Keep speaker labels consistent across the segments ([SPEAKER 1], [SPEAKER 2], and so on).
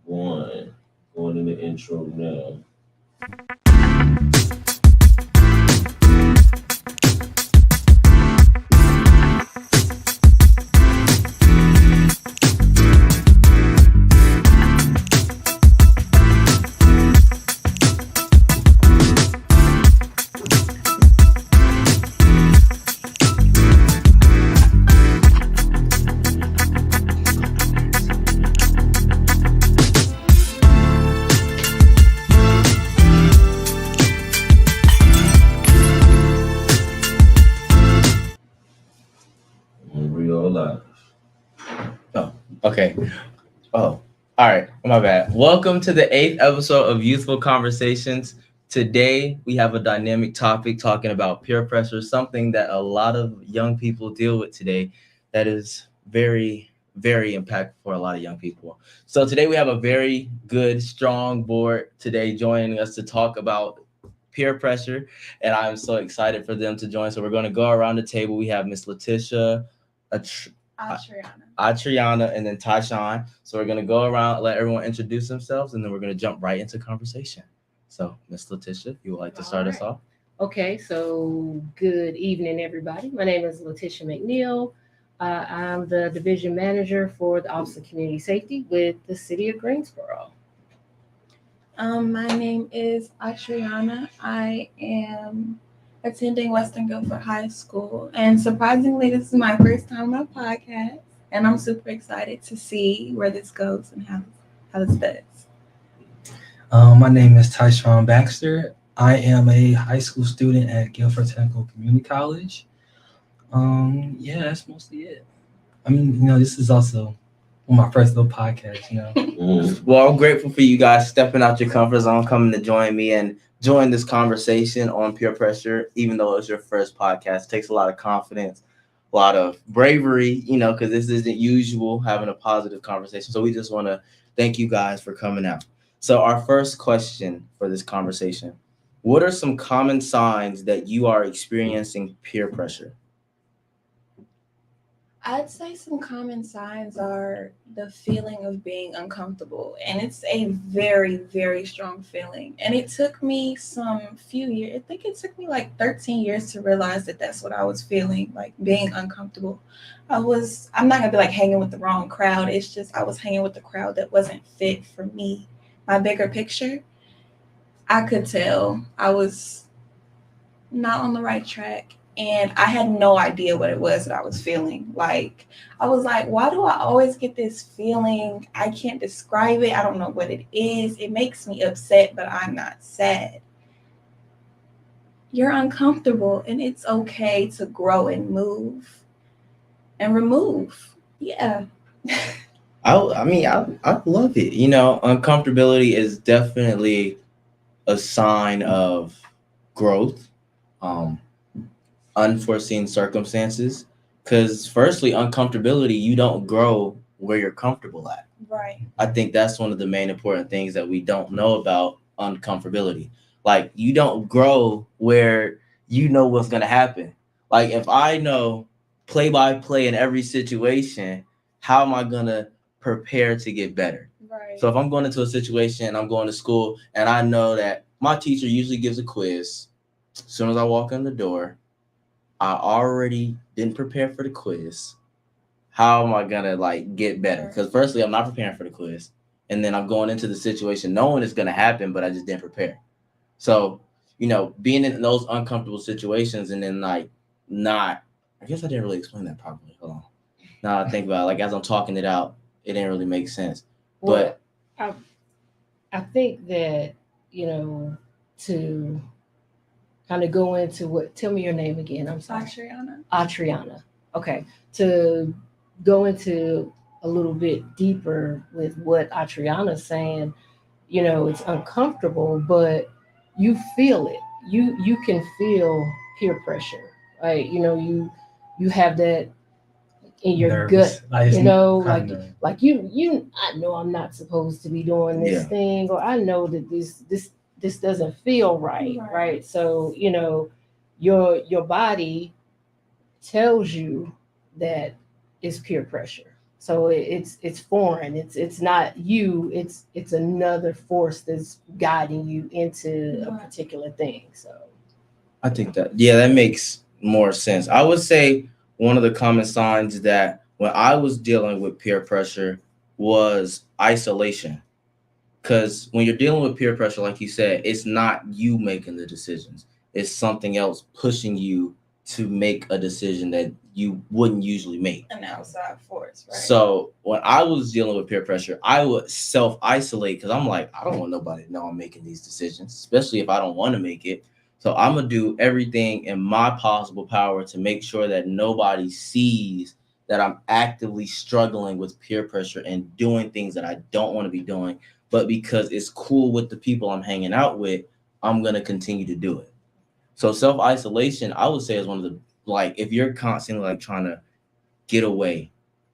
[SPEAKER 1] One. Going in the intro now. Real life.
[SPEAKER 2] Oh, okay. Oh, all right. My bad. Welcome to the 8th episode of Youthful Conversations. Today, we have a dynamic topic talking about peer pressure, something that a lot of young people deal with today that is very, very impactful for a lot of young people. So, today, we have a very good, strong board today joining us to talk about peer pressure, and I'm so excited for them to join. So, we're going to go around the table. We have Miss Latisha, Adriana, and then Tyshaun. So we're gonna go around, let everyone introduce themselves, and then we're gonna jump right into conversation. So, Miss Latisha, if you would like to start us off.
[SPEAKER 3] Okay, so good evening, everybody. My name is Latisha McNeil. I'm the division manager for the Office of Community Safety with the City of Greensboro.
[SPEAKER 4] My name is Adriana. I am attending Western Guilford High School, and surprisingly, this is my first time on a podcast, and I'm super excited to see where this goes and how this does.
[SPEAKER 5] My name is Tyshaun Baxter. I am a high school student at Guilford Technical Community College. That's mostly it. I mean, this is also my first little podcast.
[SPEAKER 2] Well, I'm grateful for you guys stepping out your comfort zone, coming to join me and join this conversation on peer pressure, even though it's your first podcast. It takes a lot of confidence, a lot of bravery, because this isn't usual having a positive conversation. So we just want to thank you guys for coming out. So our first question for this conversation, what are some common signs that you are experiencing peer pressure?
[SPEAKER 4] I'd say some common signs are the feeling of being uncomfortable, and it's a very, very strong feeling. And it took me some few years, I think it took me like 13 years to realize that that's what I was feeling, like being uncomfortable. I'm not gonna be like hanging with the wrong crowd. It's just I was hanging with the crowd that wasn't fit for me. My bigger picture, I could tell I was not on the right track. And I had no idea what it was that I was feeling. Like, I was like, why do I always get this feeling? I can't describe it. I don't know what it is. It makes me upset, but I'm not sad. You're uncomfortable, and it's okay to grow and move and remove. Yeah.
[SPEAKER 2] I love it. Uncomfortability is definitely a sign of growth. Unforeseen circumstances, because firstly, uncomfortability, you don't grow where you're comfortable at.
[SPEAKER 4] Right.
[SPEAKER 2] I think that's one of the main important things that we don't know about uncomfortability. Like, you don't grow where you know what's going to happen. Like, if I know play by play in every situation, how am I going to prepare to get better?
[SPEAKER 4] Right.
[SPEAKER 2] So if I'm going into a situation, I'm going to school, and I know that my teacher usually gives a quiz as soon as I walk in the door, I already didn't prepare for the quiz. How am I gonna get better? Because firstly, I'm not preparing for the quiz, and then I'm going into the situation knowing it's gonna happen, but I just didn't prepare. So, being in those uncomfortable situations, and then not. I guess I didn't really explain that properly. Hold on. Now I think about it, as I'm talking it out, it didn't really make sense.
[SPEAKER 3] Well, but I think that to kind of go into tell me your name again. I'm sorry. Adriana. Okay. To go into a little bit deeper with what Adriana's saying, it's uncomfortable, but you feel it. You can feel peer pressure. Right? You have that in your gut, I know I'm not supposed to be doing this thing, or I know that this doesn't feel right? So your body tells you that it's peer pressure. So it's foreign. It's not you. It's another force that's guiding you into a particular thing. So
[SPEAKER 2] I think that makes more sense. I would say one of the common signs that when I was dealing with peer pressure was isolation. Because when you're dealing with peer pressure, like you said, it's not you making the decisions. It's something else pushing you to make a decision that you wouldn't usually make.
[SPEAKER 4] An outside force, right?
[SPEAKER 2] So when I was dealing with peer pressure, I would self-isolate because I'm like, I don't want nobody to know I'm making these decisions, especially if I don't want to make it. So I'm going to do everything in my possible power to make sure that nobody sees that I'm actively struggling with peer pressure and doing things that I don't want to be doing. But because it's cool with the people I'm hanging out with, I'm going to continue to do it. So self-isolation, I would say, is one of the, like, if you're constantly like trying to get away,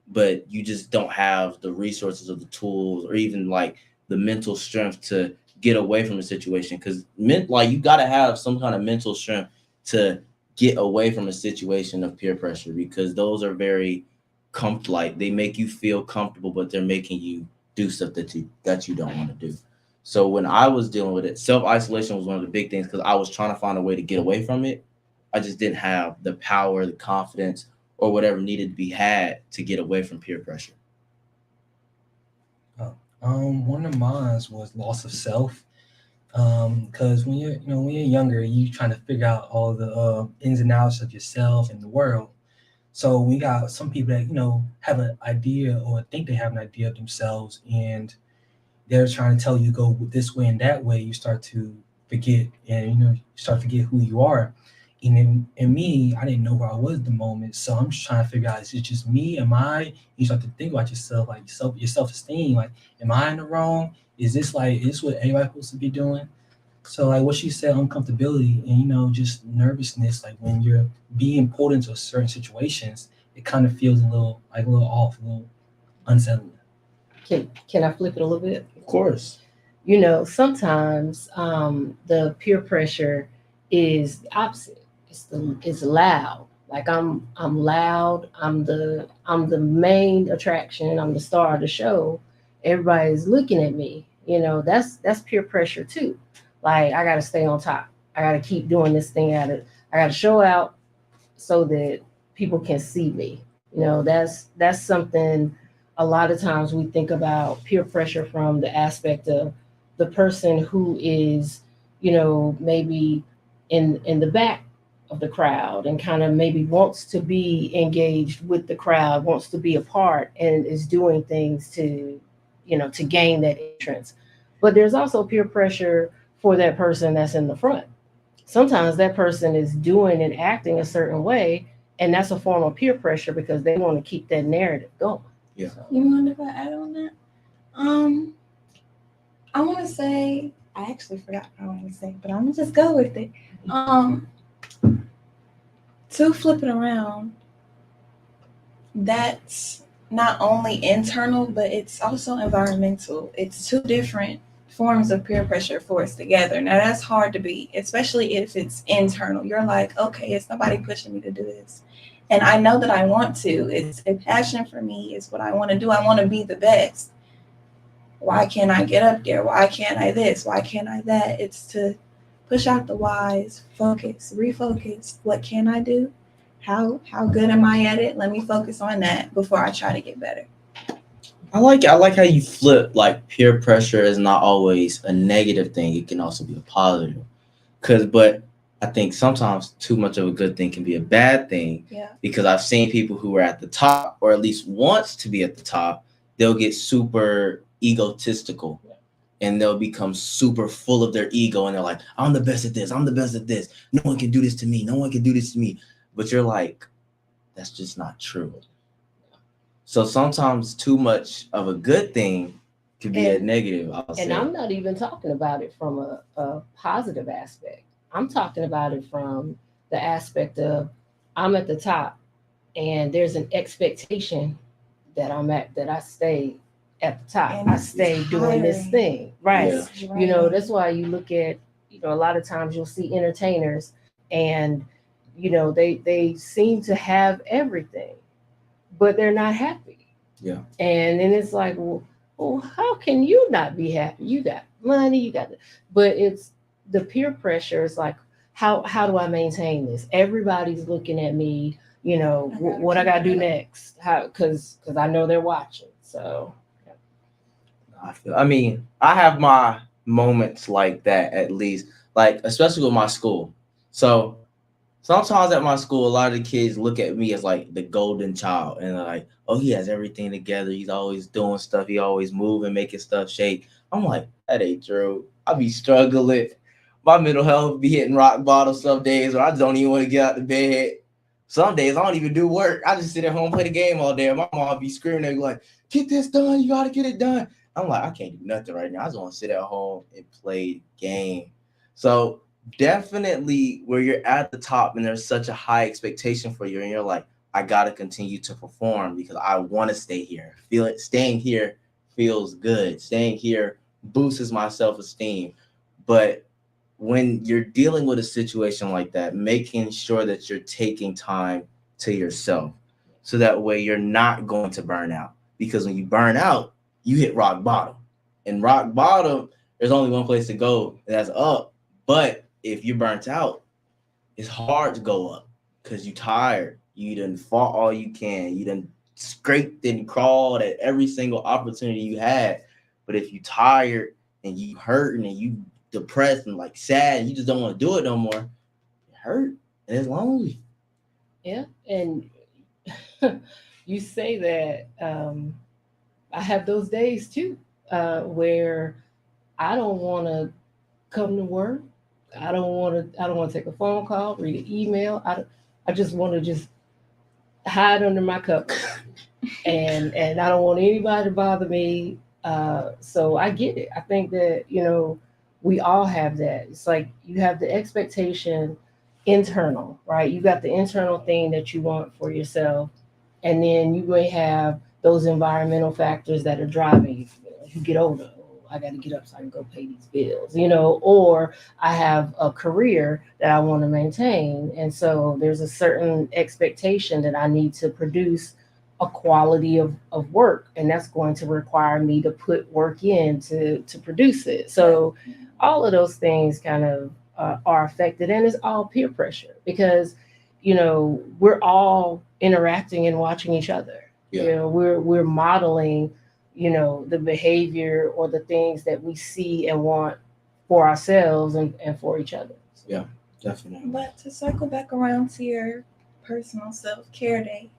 [SPEAKER 2] but you just don't have the resources or the tools or even like the mental strength to get away from the situation. Because like you got to have some kind of mental strength to get away from a situation of peer pressure, because those are very like they make you feel comfortable, but they're making you do stuff that you don't want to do. So when I was dealing with it, self-isolation was one of the big things because I was trying to find a way to get away from it. I just didn't have the power, the confidence, or whatever needed to be had to get away from peer pressure.
[SPEAKER 5] One of mine was loss of self. Because when you're younger, you trying to figure out all the ins and outs of yourself and the world. So we got some people that have an idea or think they have an idea of themselves, and they're trying to tell you go this way and that way. You start to forget, and you start to forget who you are. And in me, I didn't know where I was at the moment, so I'm just trying to figure out: is it just me? Am I? You start to think about yourself, like your self-esteem. Like, am I in the wrong? Is this what everybody's supposed to be doing? So like what she said, uncomfortability and just nervousness. Like when you're being pulled into certain situations, it kind of feels a little off, a little unsettling.
[SPEAKER 3] can I flip it a little bit?
[SPEAKER 2] Of course.
[SPEAKER 3] Sometimes the peer pressure is the opposite. It's loud. Like I'm loud. I'm the main attraction. I'm the star of the show. Everybody's looking at me. That's peer pressure too. Like I gotta stay on top. I gotta keep doing this thing. I gotta show out so that people can see me. That's something. A lot of times we think about peer pressure from the aspect of the person who is, maybe in the back of the crowd and kind of maybe wants to be engaged with the crowd, wants to be a part, and is doing things to gain that entrance. But there's also peer pressure for that person that's in the front. Sometimes that person is doing and acting a certain way, and that's a form of peer pressure because they want to keep that narrative going.
[SPEAKER 2] Yeah.
[SPEAKER 4] You mind if I add on that? I want to say, I actually forgot what I want to say, but I'm gonna just go with it. To flip it around, that's not only internal, but it's also environmental. It's two different forms of peer pressure forced together. Now that's hard to beat, especially if it's internal. You're like, okay, it's nobody pushing me to do this. And I know that I want to. It's a passion for me. It's what I want to do. I want to be the best. Why can't I get up there? Why can't I this? Why can't I that? It's to push out the whys, focus, refocus. What can I do? How good am I at it? Let me focus on that before I try to get better.
[SPEAKER 2] I like how you flip, like peer pressure is not always a negative thing. It can also be a positive. But I think sometimes too much of a good thing can be a bad thing.
[SPEAKER 4] Yeah.
[SPEAKER 2] Because I've seen people who are at the top, or at least wants to be at the top, they'll get super egotistical. And they'll become super full of their ego, and they're like, I'm the best at this. I'm the best at this. No one can do this to me. No one can do this to me. But you're like, that's just not true. So sometimes too much of a good thing could be a negative.
[SPEAKER 3] I'm not even talking about it from a positive aspect. I'm talking about it from the aspect of I'm at the top, and there's an expectation that I stay at the top. I stay doing this thing, right? Yeah. That's why you look at, a lot of times you'll see entertainers, and they seem to have everything, but they're not happy.
[SPEAKER 2] Yeah.
[SPEAKER 3] And then it's like, well, how can you not be happy? You got money, you got, but it's the peer pressure. Is like, how do I maintain this? Everybody's looking at me. What I gotta do next? How? Because I know they're watching. So
[SPEAKER 2] I mean, I have my moments like that at least, like especially with my school. So sometimes at my school, a lot of the kids look at me as like the golden child, and they're like, "Oh, he has everything together. He's always doing stuff. He always moving, making stuff shake." I'm like, that ain't true. I be struggling. My mental health be hitting rock bottom some days, or I don't even want to get out of bed. Some days I don't even do work. I just sit at home play the game all day. And my mom be screaming at me like, "Get this done. You gotta get it done." I'm like, I can't do nothing right now. I just want to sit at home and play the game. So definitely where you're at the top and there's such a high expectation for you, and you're like, I gotta continue to perform because I want to stay here. Feel it. Staying here feels good. Staying here boosts my self-esteem. But when you're dealing with a situation like that, making sure that you're taking time to yourself so that way you're not going to burn out. Because when you burn out, you hit rock bottom. And rock bottom, there's only one place to go, and that's up. But if you're burnt out, it's hard to go up because you're tired. You done fought all you can. You done scraped and crawled at every single opportunity you had. But if you tired and you hurting and you depressed and like sad and you just don't want to do it no more, it hurt and it's lonely.
[SPEAKER 3] yeah, and you say that I have those days too, where I don't want to come to work. I don't want to. I don't want to take a phone call, read an email. I just want to just hide under my cover, and I don't want anybody to bother me. So I get it. I think that we all have that. It's like you have the expectation internal, right? You got the internal thing that you want for yourself, and then you may have those environmental factors that are driving you. As you get older, oh, I got to get up so I can go pay these bills, or I have a career that I want to maintain. And so there's a certain expectation that I need to produce a quality of work. And that's going to require me to put work in to produce it. So all of those things kind of are affected. And it's all peer pressure because, we're all interacting and watching each other.
[SPEAKER 2] Yeah.
[SPEAKER 3] We're modeling the behavior or the things that we see and want for ourselves and for each other.
[SPEAKER 2] Yeah, definitely.
[SPEAKER 4] But to circle back around to your personal self-care days,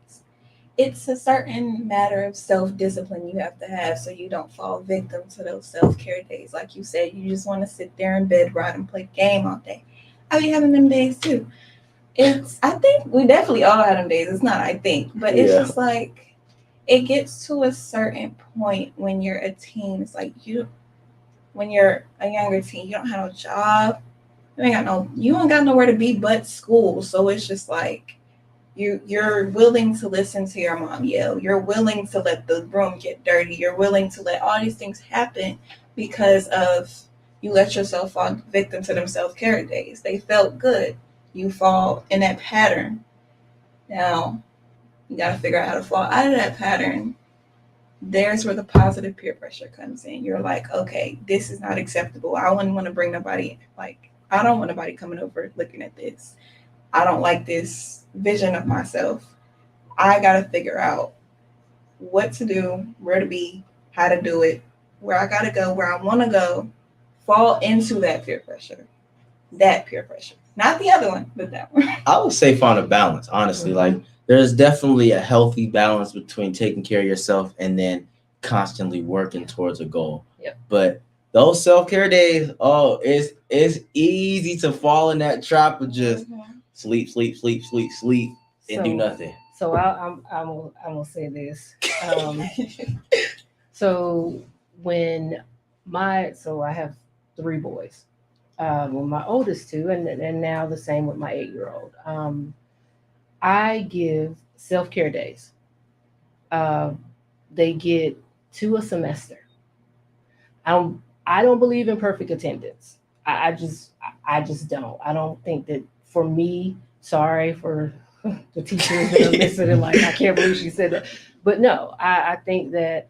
[SPEAKER 4] it's a certain matter of self-discipline you have to have so you don't fall victim to those self-care days. Like you said, you just want to sit there in bed, ride and play game all day. I be having them days too. I think we definitely all have them days. It's not I think, but it's just like it gets to a certain point when you're a teen. It's like when you're a younger teen, you don't have no job. You don't got nowhere to be but school. So it's just like you're willing to listen to your mom yell. You're willing to let the room get dirty. You're willing to let all these things happen because of you let yourself fall victim to them self-care days. They felt good. You fall in that pattern. Now you got to figure out how to fall out of that pattern. There's where the positive peer pressure comes in. You're like, okay, this is not acceptable. I wouldn't want to bring nobody, I don't want nobody coming over looking at this. I don't like this vision of myself. I got to figure out what to do, where to be, how to do it, where I got to go, where I want to go, fall into that peer pressure. That peer pressure. Not the other one, but that one.
[SPEAKER 2] I would say find a balance, honestly. Mm-hmm. Like there's definitely a healthy balance between taking care of yourself and then constantly working towards a goal.
[SPEAKER 3] Yep.
[SPEAKER 2] But those self-care days, it's easy to fall in that trap of just sleep, and do nothing.
[SPEAKER 3] So I'm gonna say this. So I have 3 boys. Well, my oldest 2, and now the same with my 8-year-old. I give self-care days. They get 2 a semester. I don't believe in perfect attendance. I just don't. I don't think that for me. Sorry for the teacher is gonna listen and like, I can't believe she said that. But no, I think that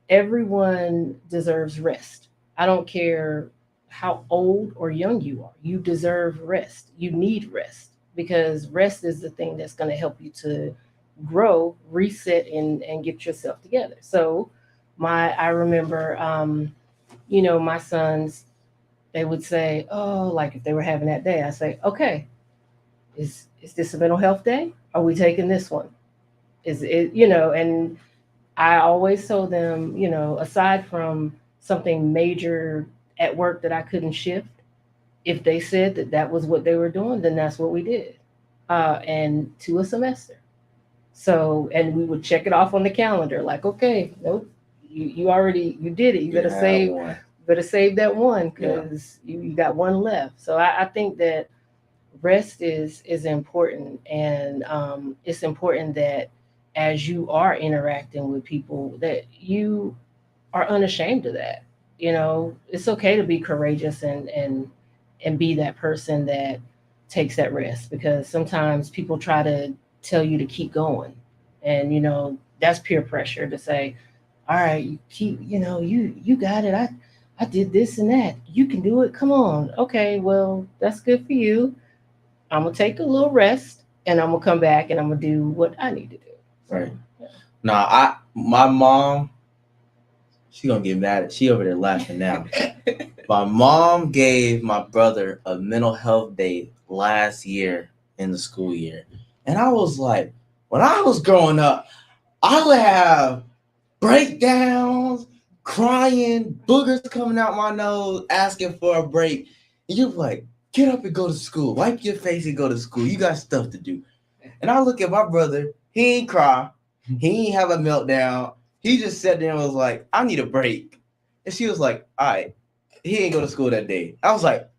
[SPEAKER 3] everyone deserves rest. I don't care how old or young you are. You deserve rest. You need rest because rest is the thing that's going to help you to grow, reset, and get yourself together. So, I remember, my sons, they would say, oh, like if they were having that day, I say, okay, is this a mental health day? Are we taking this one? Is it, and I always told them, aside from something major at work that I couldn't shift, if they said that that was what they were doing, then that's what we did. And to a semester. So, and we would check it off on the calendar, like, okay, nope, you already, you did it. You better save that one because you got one left. So I think that rest is important, and it's important that as you are interacting with people that you are unashamed of that. It's okay to be courageous and be that person that takes that risk because sometimes people try to tell you to keep going, and that's peer pressure to say, all right, you keep, you got it. I did this and that, you can do it, come on. Okay, well, that's good for you. I'm gonna take a little rest and I'm gonna come back and I'm gonna do what I need to do.
[SPEAKER 2] Right. Now, my mom, she gonna get mad. She over there laughing now. My mom gave my brother a mental health day last year in the school year, and I was like, when I was growing up, I would have breakdowns, crying, boogers coming out my nose, asking for a break. And you're like, get up and go to school. Wipe your face and go to school. You got stuff to do. And I look at my brother. He ain't cry. He ain't have a meltdown. He just sat there and was like, I need a break. And she was like, all right. He ain't go to school that day. I was like,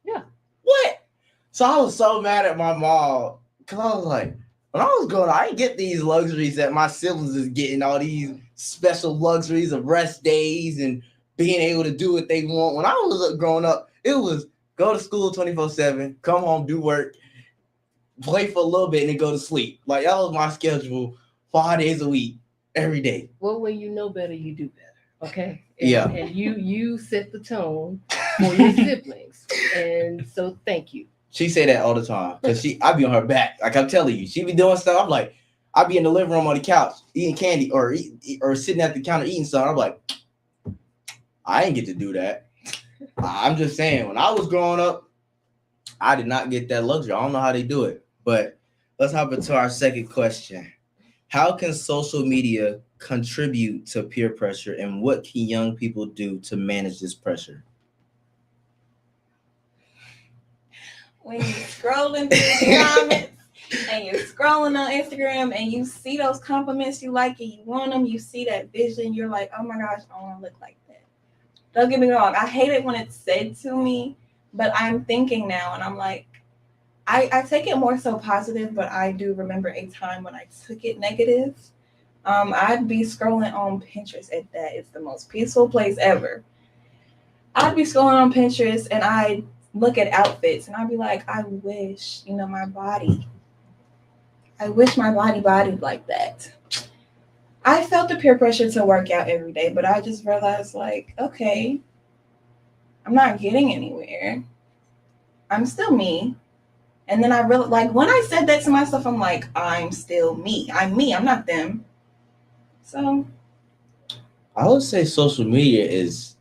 [SPEAKER 3] yeah.
[SPEAKER 2] What? So I was so mad at my mom because I was like, when I was growing up, I didn't get these luxuries that my siblings is getting, all these special luxuries of rest days and being able to do what they want. When I was growing up, it was go to school 24/7, come home, do work, play for a little bit, and then go to sleep. Like, that was my schedule 5 days a week, every day.
[SPEAKER 3] Well, when you know better, you do better. Okay.
[SPEAKER 2] And
[SPEAKER 3] you set the tone for your siblings. And so thank you.
[SPEAKER 2] She say that all the time because I be on her back. Like I'm telling you, she be doing stuff. I'm like, I be in the living room on the couch eating candy or sitting at the counter eating something. I'm like, I ain't get to do that. I'm just saying, when I was growing up, I did not get that luxury. I don't know how they do it. But let's hop into our second question. How can social media contribute to peer pressure, and what can young people do to manage this pressure?
[SPEAKER 4] When you're scrolling through the comments and you're scrolling on Instagram and you see those compliments you like and you want them, you see that vision, you're like, oh my gosh, I want to look like that. Don't get me wrong, I hate it when it's said to me, but I'm thinking now and I'm like, I take it more so positive, but I do remember a time when I took it negative. I'd be scrolling on Pinterest at that. It's the most peaceful place ever. I'd be scrolling on Pinterest and I'd look at outfits and I'd be like, I wish, my body. I wish my body bodied like that. I felt the peer pressure to work out every day, but I just realized like, okay, I'm not getting anywhere. I'm still me. And then I realized, like, when I said that to myself, I'm like, I'm still me. I'm me. I'm not them. So
[SPEAKER 2] I would say social media is,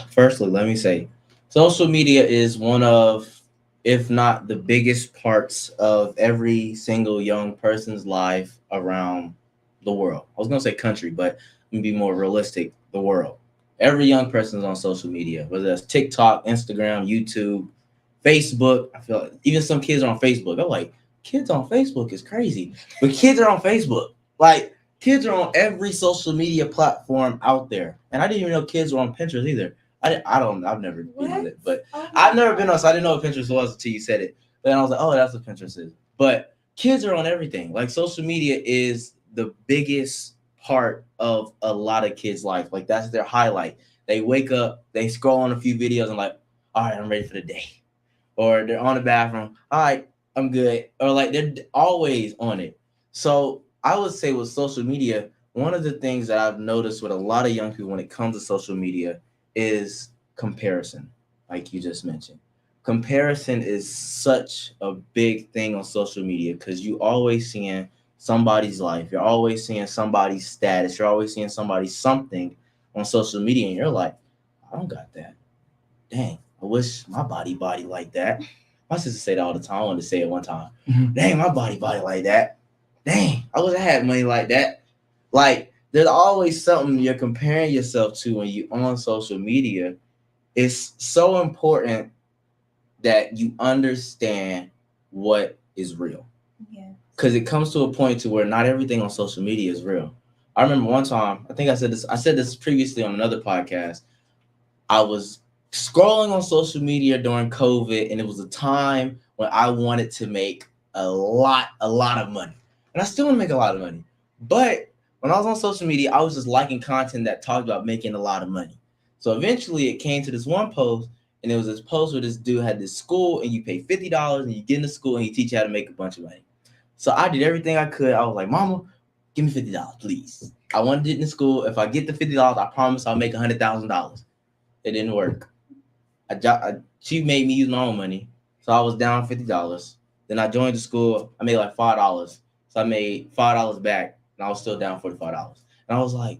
[SPEAKER 2] firstly, let me say, social media is one of, if not the biggest parts of every single young person's life around the world. I was going to say country, but let me be more realistic, the world. Every young person is on social media, whether that's TikTok, Instagram, YouTube, Facebook. I feel like even some kids are on Facebook. I'm like, kids on Facebook is crazy. But kids are on Facebook. Like, kids are on every social media platform out there. And I didn't even know kids were on Pinterest either. I've never been on it. But I've never been on, so I didn't know what Pinterest was until you said it. Then I was like, oh, that's what Pinterest is. But kids are on everything. Like, social media is the biggest part of a lot of kids' life. Like, that's their highlight. They wake up, they scroll on a few videos and like, all right, I'm ready for the day. Or they're on the bathroom. All right, I'm good, or like they're always on it. So I would say with social media, one of the things that I've noticed with a lot of young people when it comes to social media is comparison, like you just mentioned. Comparison is such a big thing on social media because you always seeing somebody's life, you're always seeing somebody's status, you're always seeing somebody's something on social media, and you're like, I don't got that. Dang, I wish my body like that. My sister say that all the time. I wanted to say it one time. Dang, my body like that. Dang, I wish I had money like that. Like, there's always something you're comparing yourself to when you on social media. It's so important that you understand what is real.
[SPEAKER 4] Yeah.
[SPEAKER 2] Because it comes to a point to where not everything on social media is real. I remember one time, I think I said this previously on another podcast. I was scrolling on social media during COVID, and it was a time when I wanted to make a lot of money. And I still want to make a lot of money. But when I was on social media, I was just liking content that talked about making a lot of money. So eventually it came to this one post, and it was this post where this dude had this school, and you pay $50, and you get into school, and he teach you how to make a bunch of money. So I did everything I could. I was like, Mama, give me $50, please. I wanted it in school. If I get the $50, I promise I'll make $100,000. It didn't work. She made me use my own money, so I was down $50. Then I joined the school. I made like $5, so I made $5 back, and I was still down $45. And I was like,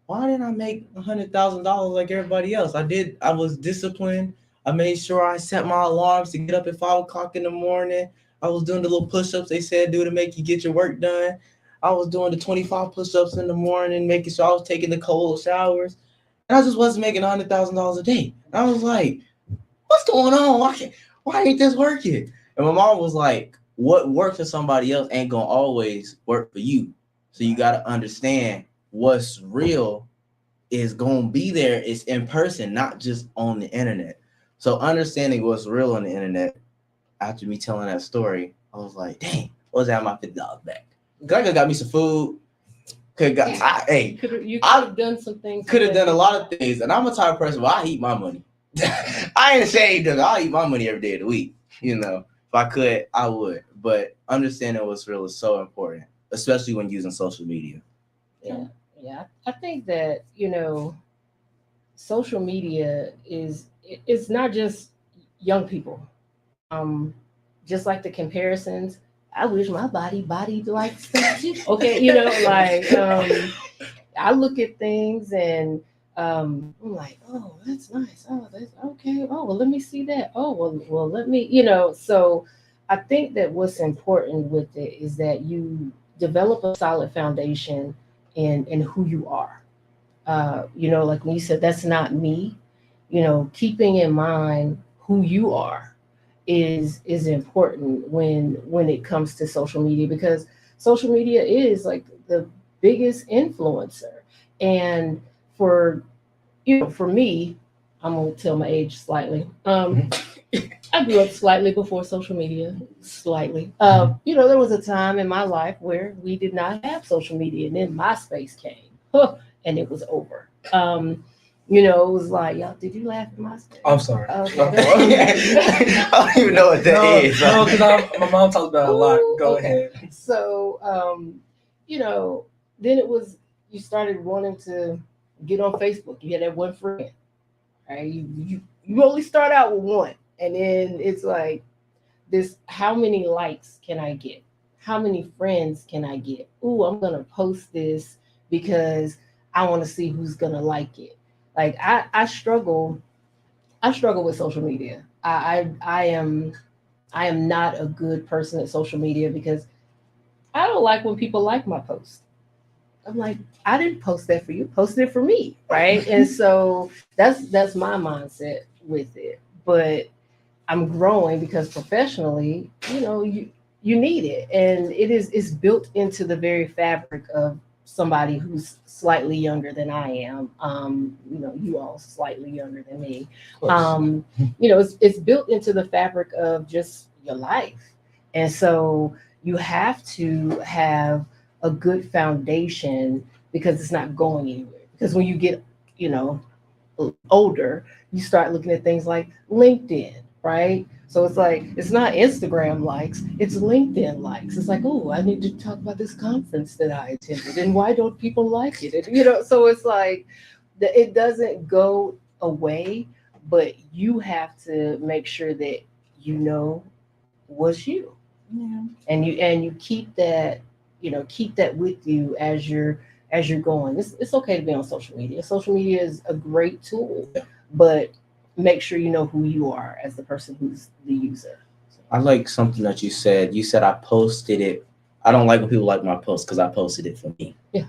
[SPEAKER 2] why didn't I make $100,000 like everybody else? I was disciplined. I made sure I set my alarms to get up at 5 o'clock in the morning. I was doing the little push-ups they said do to make you get your work done. I was doing the 25 push-ups in the morning, making sure I was taking the cold showers. And I just wasn't making $100,000 a day. And I was like, what's going on? Why ain't this working? And my mom was like, what works for somebody else ain't gonna always work for you. So you gotta understand what's real is gonna be there. It's in person, not just on the internet. So understanding what's real on the internet, after me telling that story, I was like, dang, what's that my $50 back? I could have got me some food. You could have
[SPEAKER 3] done some things.
[SPEAKER 2] Could have done a lot of things, and I'm a type of person where I eat my money. I ain't ashamed of it. I eat my money every day of the week. You know, if I could, I would. But understanding what's real is so important, especially when using social media.
[SPEAKER 3] Yeah. I think that social media it's not just young people. Just like the comparisons. I wish my body like stuff too. Okay, I look at things and I'm like, oh, that's nice. Oh, that's okay. Oh, well, let me see that. Oh, well, let me, So I think that what's important with it is that you develop a solid foundation in who you are. Like when you said that's not me, keeping in mind who you are is important when it comes to social media, because social media is like the biggest influencer. And for me, I'm gonna tell my age slightly. I grew up slightly before social media, slightly. There was a time in my life where we did not have social media, and then MySpace came, and it was over. It was like, y'all, did you laugh at MySpace?
[SPEAKER 5] I'm sorry.
[SPEAKER 2] I don't even know what that is.
[SPEAKER 5] No, because my mom talks about it a lot. Go ahead.
[SPEAKER 3] So, then it was, you started wanting to get on Facebook. You had that one friend, right? You only start out with one. And then it's like this, how many likes can I get? How many friends can I get? Ooh, I'm going to post this because I want to see who's going to like it. Like I struggle with social media. I am not a good person at social media because I don't like when people like my post. I'm like, I didn't post that for you, posted it for me, right? And so that's my mindset with it. But I'm growing because professionally, you need it, and it's built into the very fabric of somebody who's slightly younger than I am. You all slightly younger than me. It's built into the fabric of just your life, and so you have to have a good foundation because it's not going anywhere. Because when you get older, you start looking at things like LinkedIn, right? So it's like it's not Instagram likes, it's LinkedIn likes. It's like, oh, I need to talk about this conference that I attended, and why don't people like it? And, so it's like it doesn't go away, but you have to make sure that you know was you,
[SPEAKER 4] Yeah.
[SPEAKER 3] and you keep that with you as you're going. It's okay to be on social media. Social media is a great tool, but make sure you know who you are as the person who's the user.
[SPEAKER 2] I like something that you said. You said I posted it. I don't like when people like my post because I posted it for me.
[SPEAKER 3] Yeah.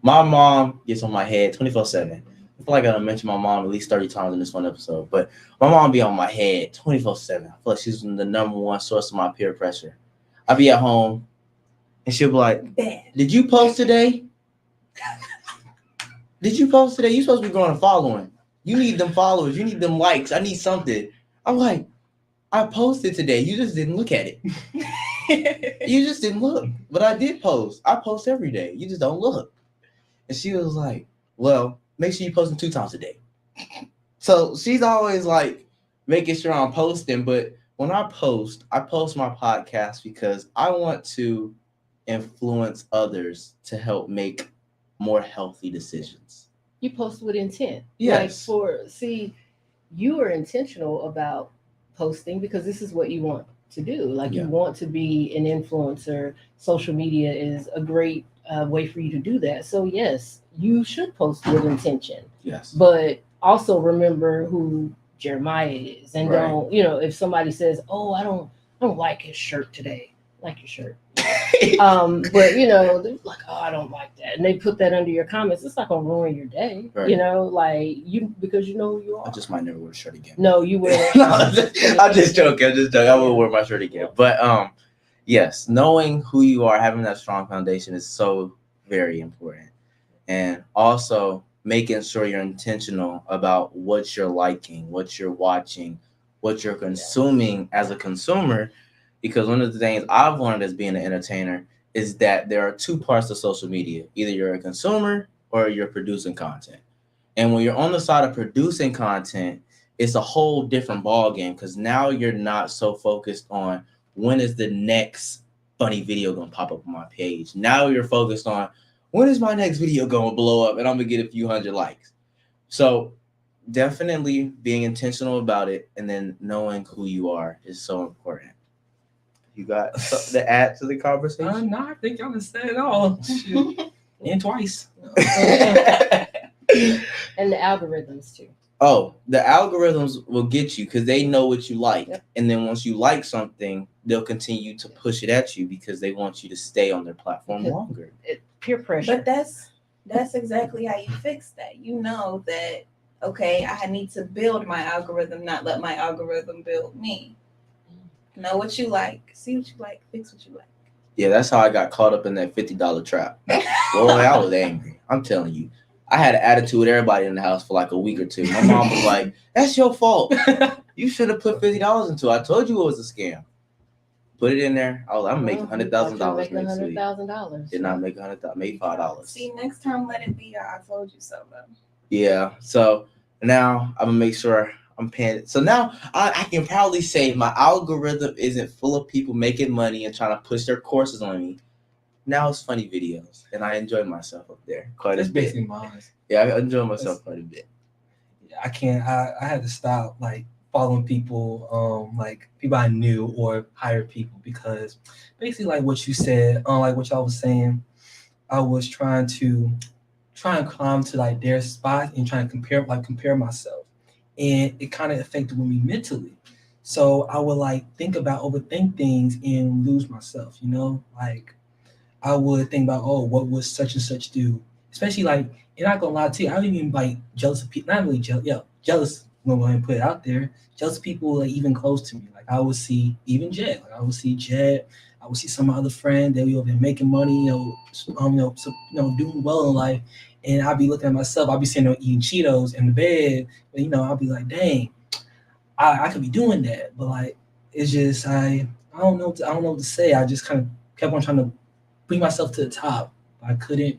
[SPEAKER 2] My mom gets on my head 24/7. I feel like I mentioned my mom at least 30 times in this one episode, but my mom be on my head 24/7. I feel like she's the number one source of my peer pressure. I be at home and she'll be like, "Did you post today? Did you post today? You supposed to be growing a following. You need them followers. You need them likes. I need something." I'm like, "I posted today. You just didn't look at it. You just didn't look. But I did post. I post every day. You just don't look." And she was like, "Well, make sure you post them 2 times a day." So she's always like making sure I'm posting. But when I post my podcast because I want to influence others to help make more healthy decisions.
[SPEAKER 3] You post with intent.
[SPEAKER 2] Yes.
[SPEAKER 3] You are intentional about posting because this is what you want to do. Like you want to be an influencer. Social media is a great way for you to do that. So yes, you should post with intention.
[SPEAKER 2] Yes.
[SPEAKER 3] But also remember who Jeremiah is, and
[SPEAKER 2] Right.
[SPEAKER 3] don't if somebody says, "Oh, I don't like his shirt today," like your shirt. But they're like, "Oh, I don't like that," and they put that under your comments. It's not gonna ruin your day,
[SPEAKER 2] Right.
[SPEAKER 3] because you know who you are.
[SPEAKER 2] I just might never wear a shirt again.
[SPEAKER 3] No, you wear.
[SPEAKER 2] No, I'm just joking. I will wear my shirt again. But yes, knowing who you are, having that strong foundation is so very important, and also making sure you're intentional about what you're liking, what you're watching, what you're consuming as a consumer. Because one of the things I've learned as being an entertainer is that there are 2 parts to social media. Either you're a consumer or you're producing content. And when you're on the side of producing content, it's a whole different ballgame because now you're not so focused on when is the next funny video going to pop up on my page. Now you're focused on when is my next video going to blow up and I'm going to get a few hundred likes. So definitely being intentional about it and then knowing who you are is so important. You got something to add to the conversation?
[SPEAKER 5] No, I think y'all said it all. And twice.
[SPEAKER 3] And the algorithms too.
[SPEAKER 2] Oh, the algorithms will get you because they know what you like.
[SPEAKER 3] Yep.
[SPEAKER 2] And then once you like something, they'll continue to push it at you because they want you to stay on their platform longer.
[SPEAKER 3] Peer pressure.
[SPEAKER 4] But that's exactly how you fix that. You know that, okay, I need to build my algorithm, not let my algorithm build me. Know what you like, see what you like, fix what you like.
[SPEAKER 2] Yeah, that's how I got caught up in that $50 trap. Boy, I was angry. I'm telling you. I had an attitude with everybody in the house for like a week or 2. My mom was like, "That's your fault. You should have put $50 into it. I told you it was a scam." Put it in there. I'm making $100,000 next week.
[SPEAKER 3] $100,000.
[SPEAKER 2] Did not make $100,000. Made $5.
[SPEAKER 4] See, next time let it be I told you so though.
[SPEAKER 2] Yeah. So now I'm gonna make sure I'm paying. So now I can proudly say my algorithm isn't full of people making money and trying to push their courses on me. Now it's funny videos, and I enjoy myself up there quite
[SPEAKER 5] That's
[SPEAKER 2] a bit.
[SPEAKER 5] basically mine.
[SPEAKER 2] Yeah, I enjoy myself quite a bit.
[SPEAKER 5] Yeah, I can't. I had to stop following people, like people I knew or hired people because basically like what you said, like what y'all was saying, I was trying to climb to like their spot and trying to compare myself. And it kind of affected me mentally. So I would overthink things and lose myself, like I would think about, oh, what would such and such do? Especially and not gonna lie to you, I don't even jealous of people, not really jealous when I'm going to put it out there. Jealous of people even close to me. Like I would see even Jett, I would see some of my other friends, they would been making money, doing well in life. And I'll be looking at myself. I'll be sitting there eating Cheetos in the bed. But, I'll be like, dang, I could be doing that. But it's just I don't know what to say. I just kind of kept on trying to bring myself to the top. But I couldn't,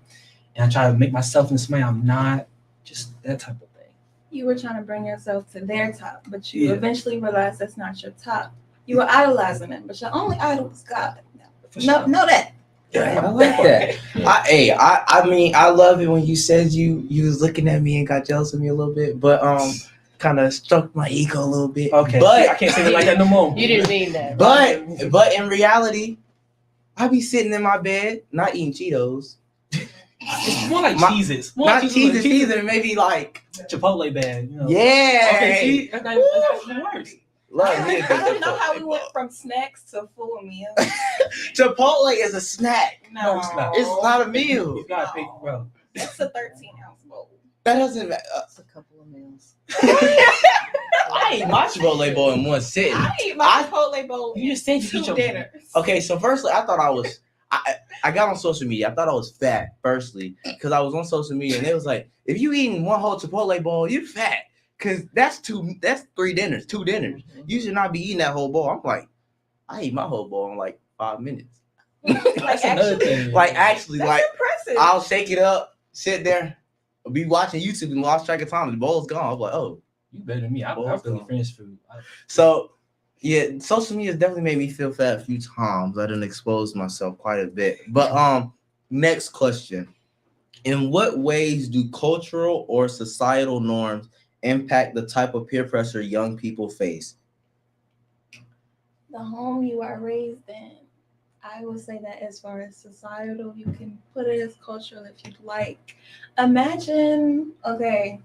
[SPEAKER 5] and I try to make myself into somebody I'm not. Just that type of thing.
[SPEAKER 4] You were trying to bring yourself to their top, but you
[SPEAKER 5] Yeah.
[SPEAKER 4] eventually realized that's not your top. You were idolizing them, but your only idol was God.
[SPEAKER 5] For
[SPEAKER 4] No,
[SPEAKER 5] sure.
[SPEAKER 4] know that.
[SPEAKER 2] Yeah, I like that. I mean, I love it when you said you was looking at me and got jealous of me a little bit, but kind of struck my ego a little bit.
[SPEAKER 5] Okay,
[SPEAKER 2] but
[SPEAKER 5] see, I can't say it like that no more.
[SPEAKER 3] You didn't mean that.
[SPEAKER 2] But in reality, I be sitting in my bed, not eating Cheetos.
[SPEAKER 5] It's more like
[SPEAKER 2] My-
[SPEAKER 5] Cheez-Its.
[SPEAKER 2] Not Cheez-Its either, maybe like
[SPEAKER 5] Chipotle bag. You know.
[SPEAKER 2] yeah.
[SPEAKER 5] Okay, see, that works.
[SPEAKER 2] Love me a
[SPEAKER 4] I
[SPEAKER 2] good
[SPEAKER 4] don't know how we
[SPEAKER 2] Chipotle.
[SPEAKER 4] went from snacks to full meals.
[SPEAKER 2] Chipotle is a snack.
[SPEAKER 5] No, it's not.
[SPEAKER 2] It's not a meal.
[SPEAKER 5] You gotta pick, bro.
[SPEAKER 4] It's a 13-ounce bowl.
[SPEAKER 2] That doesn't matter.
[SPEAKER 3] It's a couple of meals.
[SPEAKER 2] I ate my Chipotle bowl in one sitting.
[SPEAKER 4] I eat my Chipotle bowl
[SPEAKER 5] You just said you eat
[SPEAKER 4] two
[SPEAKER 5] your
[SPEAKER 4] dinners.
[SPEAKER 2] Okay, so firstly, I thought I was. I got on social media. I thought I was fat. Firstly, because I was on social media and it was like, if you eating one whole Chipotle bowl, you're fat. Cause that's 3 dinners, 2 dinners. You should not be eating that whole bowl. I'm like, I ate my whole bowl in like 5 minutes.
[SPEAKER 5] That's another thing.
[SPEAKER 2] Actually,
[SPEAKER 4] That's
[SPEAKER 2] like
[SPEAKER 4] impressive.
[SPEAKER 2] I'll shake it up, sit there, be watching YouTube and lost track of time. The bowl's gone. I'm like, oh.
[SPEAKER 5] You better than me. I really finish food.
[SPEAKER 2] So, yeah, social media has definitely made me feel fat a few times. I done exposed myself quite a bit. But next question. In what ways do cultural or societal norms impact the type of peer pressure young people face?
[SPEAKER 4] The home you are raised in. I would say that as far as societal, you can put it as cultural if you'd like. Imagine, okay,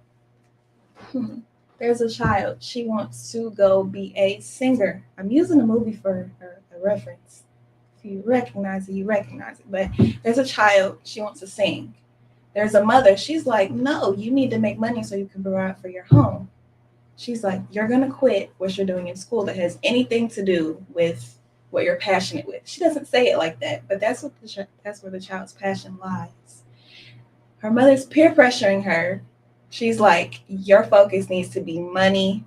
[SPEAKER 4] there's a child. She wants to go be a singer. I'm using a movie for a reference. If you recognize it, you recognize it. But there's a child. She wants to sing. There's a mother. She's like, no, you need to make money so you can provide for your home. She's like, you're going to quit what you're doing in school that has anything to do with what you're passionate with. She doesn't say it like that, but that's where the child's passion lies. Her mother's peer pressuring her. She's like, your focus needs to be money,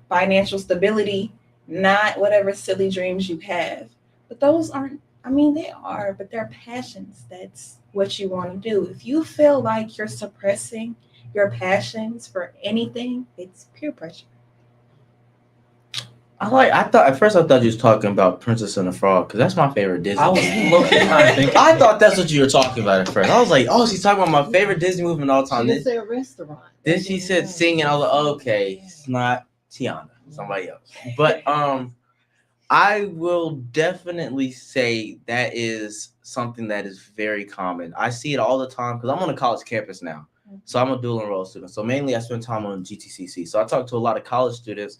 [SPEAKER 4] financial stability, not whatever silly dreams you have. But those aren't, I mean, they are, but they're passions. That's what you want to do. If you feel like you're suppressing your passions for anything, it's peer pressure.
[SPEAKER 2] I thought at first you was talking about Princess and the Frog because that's my favorite Disney.
[SPEAKER 5] I was low-key trying to think.
[SPEAKER 2] I thought that's what you were talking about at first. I was like, oh, she's talking about my favorite Disney movie of all time.
[SPEAKER 3] She didn't say a restaurant.
[SPEAKER 2] Then she said singing. I was like, okay, it's not Tiana, somebody else. But I will definitely say that is something that is very common. I see it all the time because I'm on a college campus now. So I'm a dual enrolled student. So mainly I spend time on GTCC. So I talk to a lot of college students.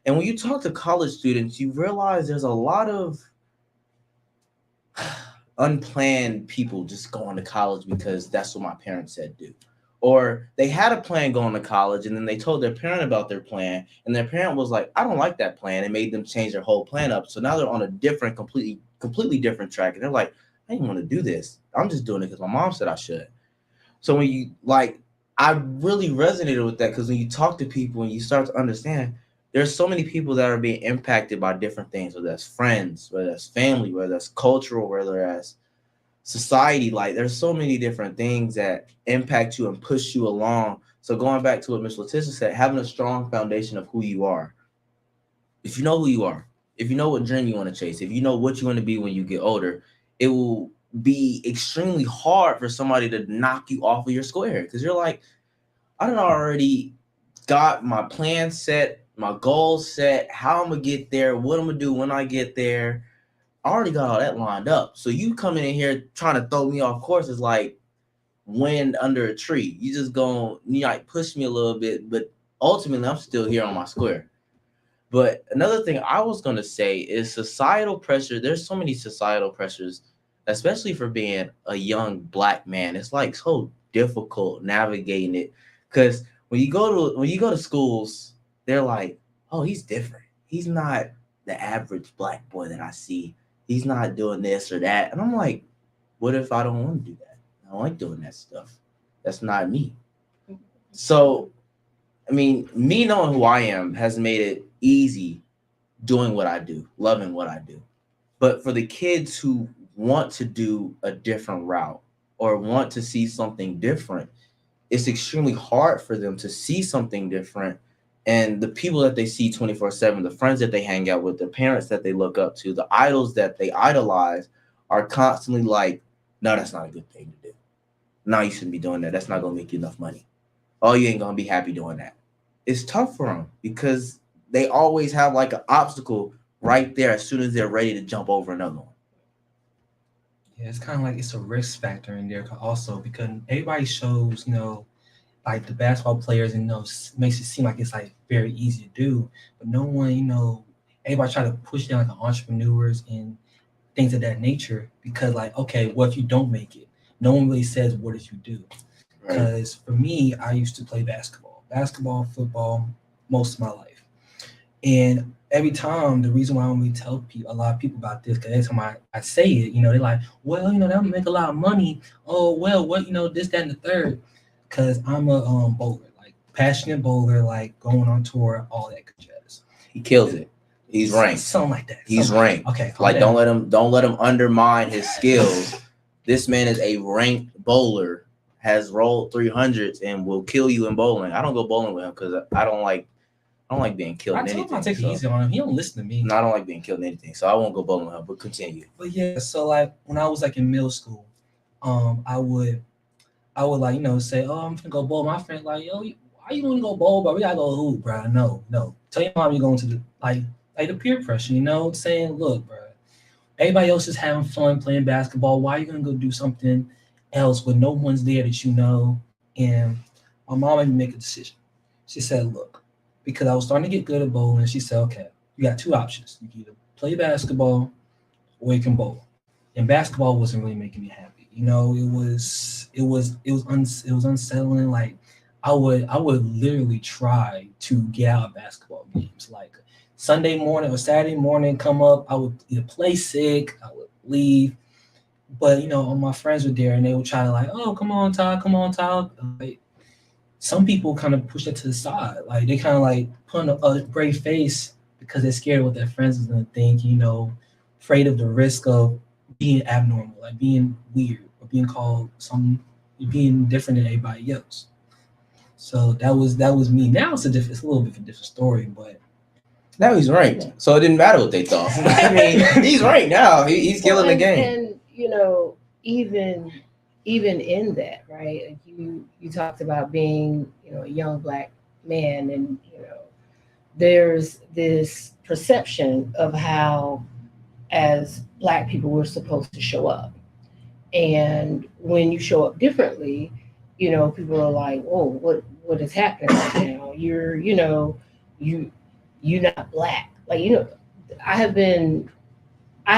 [SPEAKER 2] And when you talk to college students, you realize there's a lot of unplanned people just going to college because that's what my parents said do. Or they had a plan going to college and then they told their parent about their plan. And their parent was like, I don't like that plan. It made them change their whole plan up. So now they're on a different, completely different track. And they're like, I didn't want to do this. I'm just doing it because my mom said I should. So when you I really resonated with that because when you talk to people and you start to understand, there's so many people that are being impacted by different things, whether that's friends, whether that's family, whether that's cultural, whether that's society. Like there's so many different things that impact you and push you along. So going back to what Miss Latisha said, having a strong foundation of who you are. If you know who you are, if you know what dream you want to chase, if you know what you want to be when you get older, it will be extremely hard for somebody to knock you off of your square because you're like, I done already got my plan set, my goals set, how I'm gonna get there, what I'm gonna do when I get there. I already got all that lined up. So you coming in here trying to throw me off course is like wind under a tree. You just push me a little bit, but ultimately I'm still here on my square. But another thing I was gonna say is societal pressure. There's so many societal pressures, especially for being a young Black man. It's like so difficult navigating it because when you go to schools, they're like, oh, he's different. He's not the average Black boy that I see. He's not doing this or that. And I'm like, what if I don't want to do that? I don't like doing that stuff. That's not me. So, I mean, me knowing who I am has made it easy doing what I do, loving what I do. But for the kids who want to do a different route or want to see something different, it's extremely hard for them to see something different. And the people that they see 24/7, the friends that they hang out with, the parents that they look up to, the idols that they idolize are constantly like, no, that's not a good thing to do. No, you shouldn't be doing that. That's not going to make you enough money. Oh, you ain't going to be happy doing that. It's tough for them because they always have like an obstacle right there as soon as they're ready to jump over another one.
[SPEAKER 5] Yeah, it's kind of like it's a risk factor in there also because everybody shows, like the basketball players and makes it seem like it's like very easy to do, but no one, everybody try to push down like entrepreneurs and things of that nature because like, okay, what if you don't make it? No one really says what did you do? Because for me, I used to play basketball, football, most of my life. And every time, the reason why I don't really tell a lot of people about this, because every time I say it, they're like, well, that would make a lot of money. Oh, well, what, this, that, and the third. Because I'm a bowler, like passionate bowler, like going on tour, all that good jazz.
[SPEAKER 2] He kills it. He's ranked.
[SPEAKER 5] Something like that.
[SPEAKER 2] He's ranked.
[SPEAKER 5] Okay.
[SPEAKER 2] Like don't let him undermine his skills. This man is a ranked bowler, has rolled 300s, and will kill you in bowling. I don't go bowling with him because I don't like being killed in anything.
[SPEAKER 5] I take it easy on him. He don't listen to me.
[SPEAKER 2] No, I don't like being killed in anything, so I won't go bowling with him. But continue.
[SPEAKER 5] But yeah, so like when I was like in middle school, I would like, say, oh, I'm gonna go bowl. My friend like, yo, why you want to go bowl, bro? We gotta go hoop, bro. No. Tell your mom you're going to the like the peer pressure, saying, look, bro, everybody else is having fun playing basketball. Why are you gonna go do something else when no one's there that you know? And my mom made me make a decision. She said, look, because I was starting to get good at bowling, she said, okay, you got two options. You can either play basketball or you can bowl. And basketball wasn't really making me happy. It was unsettling. Like I would literally try to get out of basketball games. Like Sunday morning or Saturday morning come up, I would either play sick, I would leave. But all my friends were there and they would try to like, oh, come on, Todd. Like, some people kind of push it to the side. Like they kind of like put on a brave face because they're scared of what their friends is gonna think, afraid of the risk of being abnormal, like being weird or being called being different than everybody else. So that was me. Now it's a little bit of a different story, but
[SPEAKER 2] now he's ranked, so it didn't matter what they thought. I mean, he's ranked now. He's killing the game.
[SPEAKER 3] And even in that, right? You talked about being a young Black man, and there's this perception of how as Black people we're supposed to show up, and when you show up differently, people are like, whoa, what is happening right now? You're not Black. Like I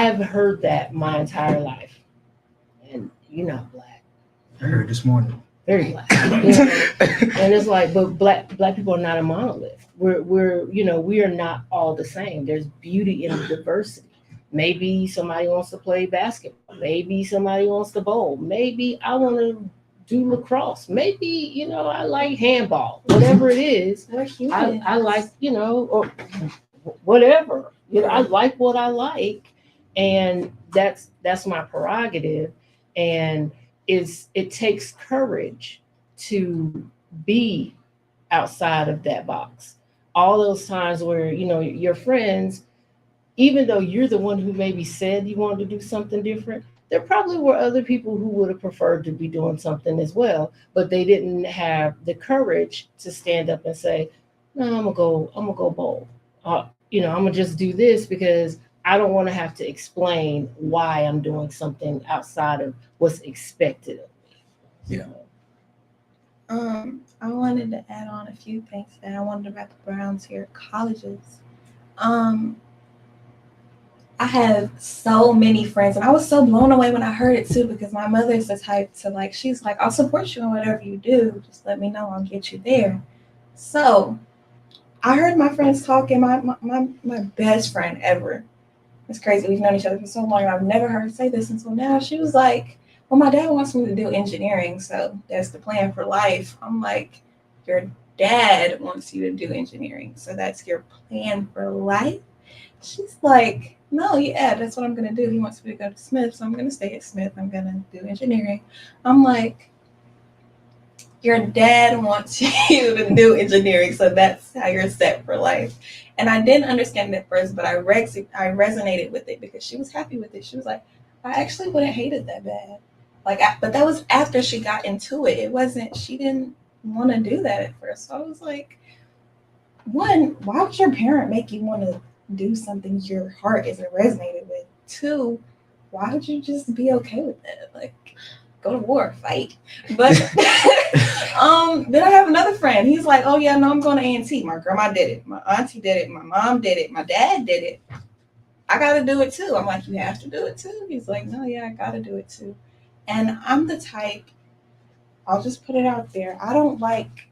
[SPEAKER 3] have heard that my entire life, and you're not Black.
[SPEAKER 5] I heard this morning.
[SPEAKER 3] Very Black. And it's like, but black people are not a monolith. We are not all the same. There's beauty in diversity. Maybe somebody wants to play basketball. Maybe somebody wants to bowl. Maybe I want to do lacrosse. Maybe, I like handball. Whatever it is, I like, or whatever. I like what I like. And that's my prerogative. And it takes courage to be outside of that box. All those times where, your friends, even though you're the one who maybe said you wanted to do something different, there probably were other people who would have preferred to be doing something as well, but they didn't have the courage to stand up and say, no, I'm gonna go bowl. I'm gonna just do this because I don't want to have to explain why I'm doing something outside of what's expected of me.
[SPEAKER 2] Yeah.
[SPEAKER 4] I wanted to add on a few things that I wanted about the Browns here at colleges. I have so many friends, and I was so blown away when I heard it too, because my mother is the type to she's like, I'll support you in whatever you do. Just let me know, I'll get you there. So I heard my friends talking, my best friend ever. It's crazy. We've known each other for so long, and I've never heard her say this until now. She was like, well, my dad wants me to do engineering, so that's the plan for life. I'm like, your dad wants you to do engineering, so that's your plan for life? She's like, no, yeah, that's what I'm going to do. He wants me to go to Smith, so I'm going to stay at Smith. I'm going to do engineering. I'm like, your dad wants you to do engineering, so that's how you're set for life. And I didn't understand it at first, but I resonated with it because she was happy with it. She was like, I actually wouldn't hate it that bad. But that was after she got into it. It wasn't, she didn't want to do that at first. So I was like, one, why would your parent make you want to do something your heart isn't resonated with? Two, why would you just be okay with that? Like, go to war, fight. But then I have another friend. He's like, oh yeah, no, I'm going to A&T. My grandma did it. My auntie did it. My mom did it. My dad did it. I got to do it too. I'm like, you have to do it too? He's like, no, yeah, I got to do it too. And I'm the type, I'll just put it out there. I don't like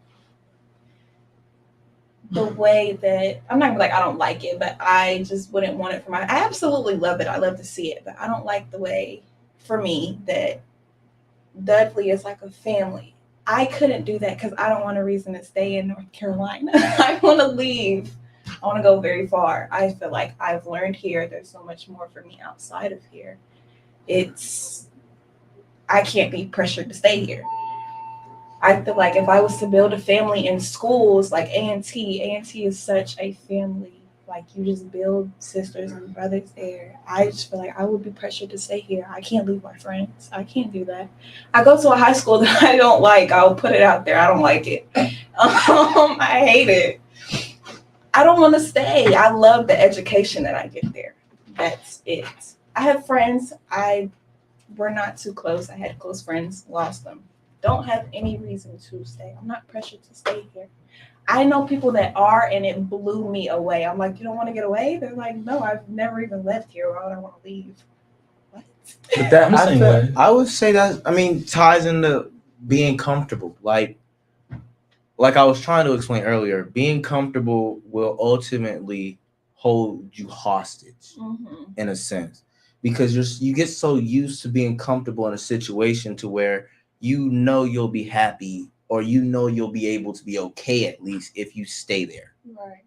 [SPEAKER 4] the way that, I'm not gonna be like I don't like it, but I just wouldn't want it for my, I absolutely love it. I love to see it, but I don't like the way, for me, that Dudley is like a family. I couldn't do that because I don't want a reason to stay in North Carolina. I want to leave. I want to go very far. I feel like I've learned here. There's so much more for me outside of here. I can't be pressured to stay here. I feel like if I was to build a family in schools like A&T is such a family. Like, you just build sisters and brothers there. I just feel like I would be pressured to stay here. I can't leave my friends. I can't do that. I go to a high school that I don't like. I'll put it out there. I don't like it. I hate it. I don't want to stay. I love the education that I get there. That's it. I have friends. We're not too close. I had close friends, lost them. Don't have any reason to stay. I'm not pressured to stay here. I know people that are, and it blew me away. I'm like, you don't want to get away? They're like, no, I've never even left here. Why would I want to leave? What?
[SPEAKER 2] But that,
[SPEAKER 5] I'm the same way.
[SPEAKER 2] I would say that, ties into being comfortable. Like I was trying to explain earlier, being comfortable will ultimately hold you hostage in a sense, because you get so used to being comfortable in a situation to where you know you'll be happy, or you know you'll be able to be okay at least if you stay there.
[SPEAKER 4] Right.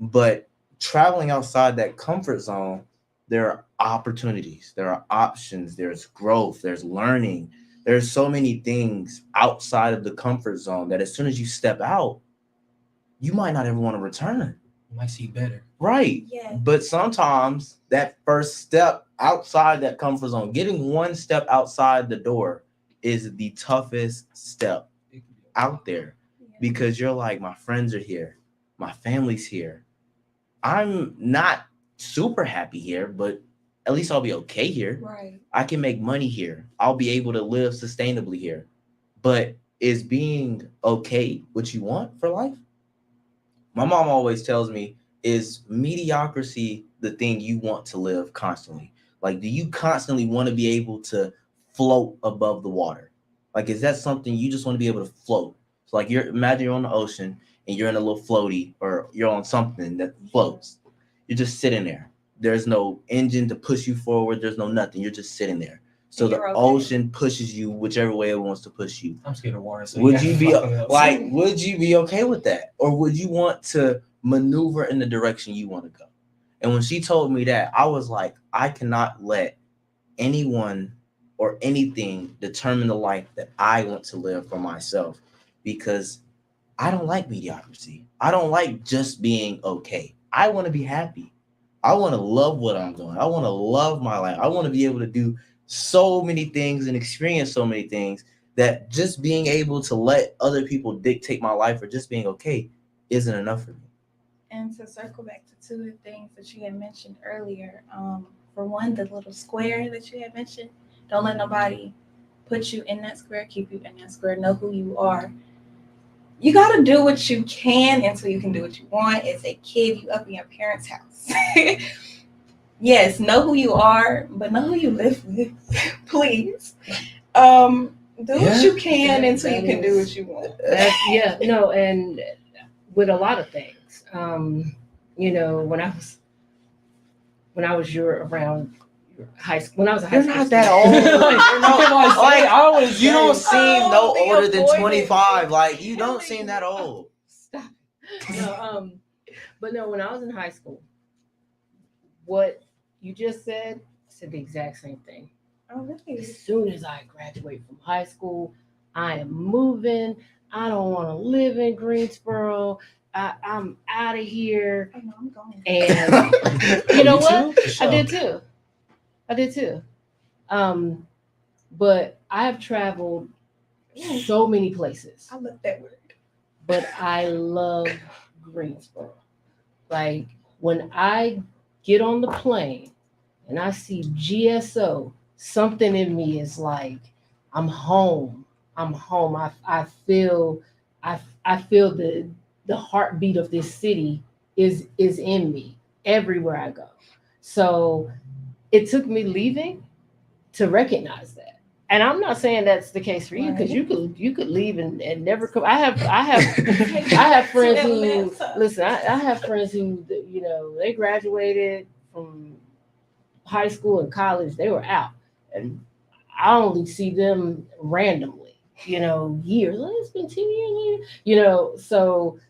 [SPEAKER 2] But traveling outside that comfort zone, there are opportunities, there are options, there's growth, there's learning. There's so many things outside of the comfort zone that as soon as you step out, you might not ever want to return.
[SPEAKER 5] You might see better.
[SPEAKER 2] Right.
[SPEAKER 4] Yeah.
[SPEAKER 2] But sometimes that first step outside that comfort zone, getting one step outside the door, is the toughest step out there, because you're like, my friends are here, my family's here. I'm not super happy here, but at least I'll be okay here.
[SPEAKER 4] Right.
[SPEAKER 2] I can make money here. I'll be able to live sustainably here. But is being okay what you want for life? My mom always tells me, is mediocrity the thing you want to live constantly? Like, do you constantly want to be able to float above the water? Like, is that something you just want to be able to float? So like, imagine you're on the ocean and you're in a little floaty, or you're on something that floats. You're just sitting there. There's no engine to push you forward. There's no nothing. You're just sitting there. So the ocean pushes you whichever way it wants to push you.
[SPEAKER 5] I'm scared of water. So
[SPEAKER 2] would you be okay with that? Or would you want to maneuver in the direction you want to go? And when she told me that, I was like, I cannot let anyone or anything determine the life that I want to live for myself, because I don't like mediocrity. I don't like just being okay. I want to be happy. I want to love what I'm doing. I want to love my life. I want to be able to do so many things and experience so many things that just being able to let other people dictate my life or just being okay isn't enough for me.
[SPEAKER 4] And to circle back to two of the things that you had mentioned earlier, for one, the little square that you had mentioned, don't let nobody put you in that square, keep you in that square, know who you are. You got to do what you can until you can do what you want. As a kid, you up in your parents' house. Yes, know who you are, but know who you live with, please. Do what you can until you can do what you want.
[SPEAKER 3] And with a lot of things, when I was around high school, when I was in high school,
[SPEAKER 2] you're not that old. You don't seem no older than 25. Like, you don't seem that old.
[SPEAKER 3] Stop. But no, when I was in high school, what you just said, I said the exact same thing.
[SPEAKER 4] Oh, really?
[SPEAKER 3] As soon as I graduate from high school, I am moving. I don't want to live in Greensboro. I'm out of here.
[SPEAKER 4] Oh, no, I'm going.
[SPEAKER 3] And you know
[SPEAKER 5] Me
[SPEAKER 3] what?
[SPEAKER 5] too, for sure.
[SPEAKER 3] I did too. But I have traveled so many places,
[SPEAKER 4] I love that word.
[SPEAKER 3] but I love Greensboro. Like when I get on the plane and I see GSO, something in me is like, I'm home. I'm home. I feel I feel the heartbeat of this city is in me everywhere I go. So it took me leaving to recognize that. And I'm not saying that's the case for you because you could leave and never come. I have friends who listen. I have friends who they graduated from high school and college. They were out, and I only see them randomly. Years. Oh, it's been 10 years. So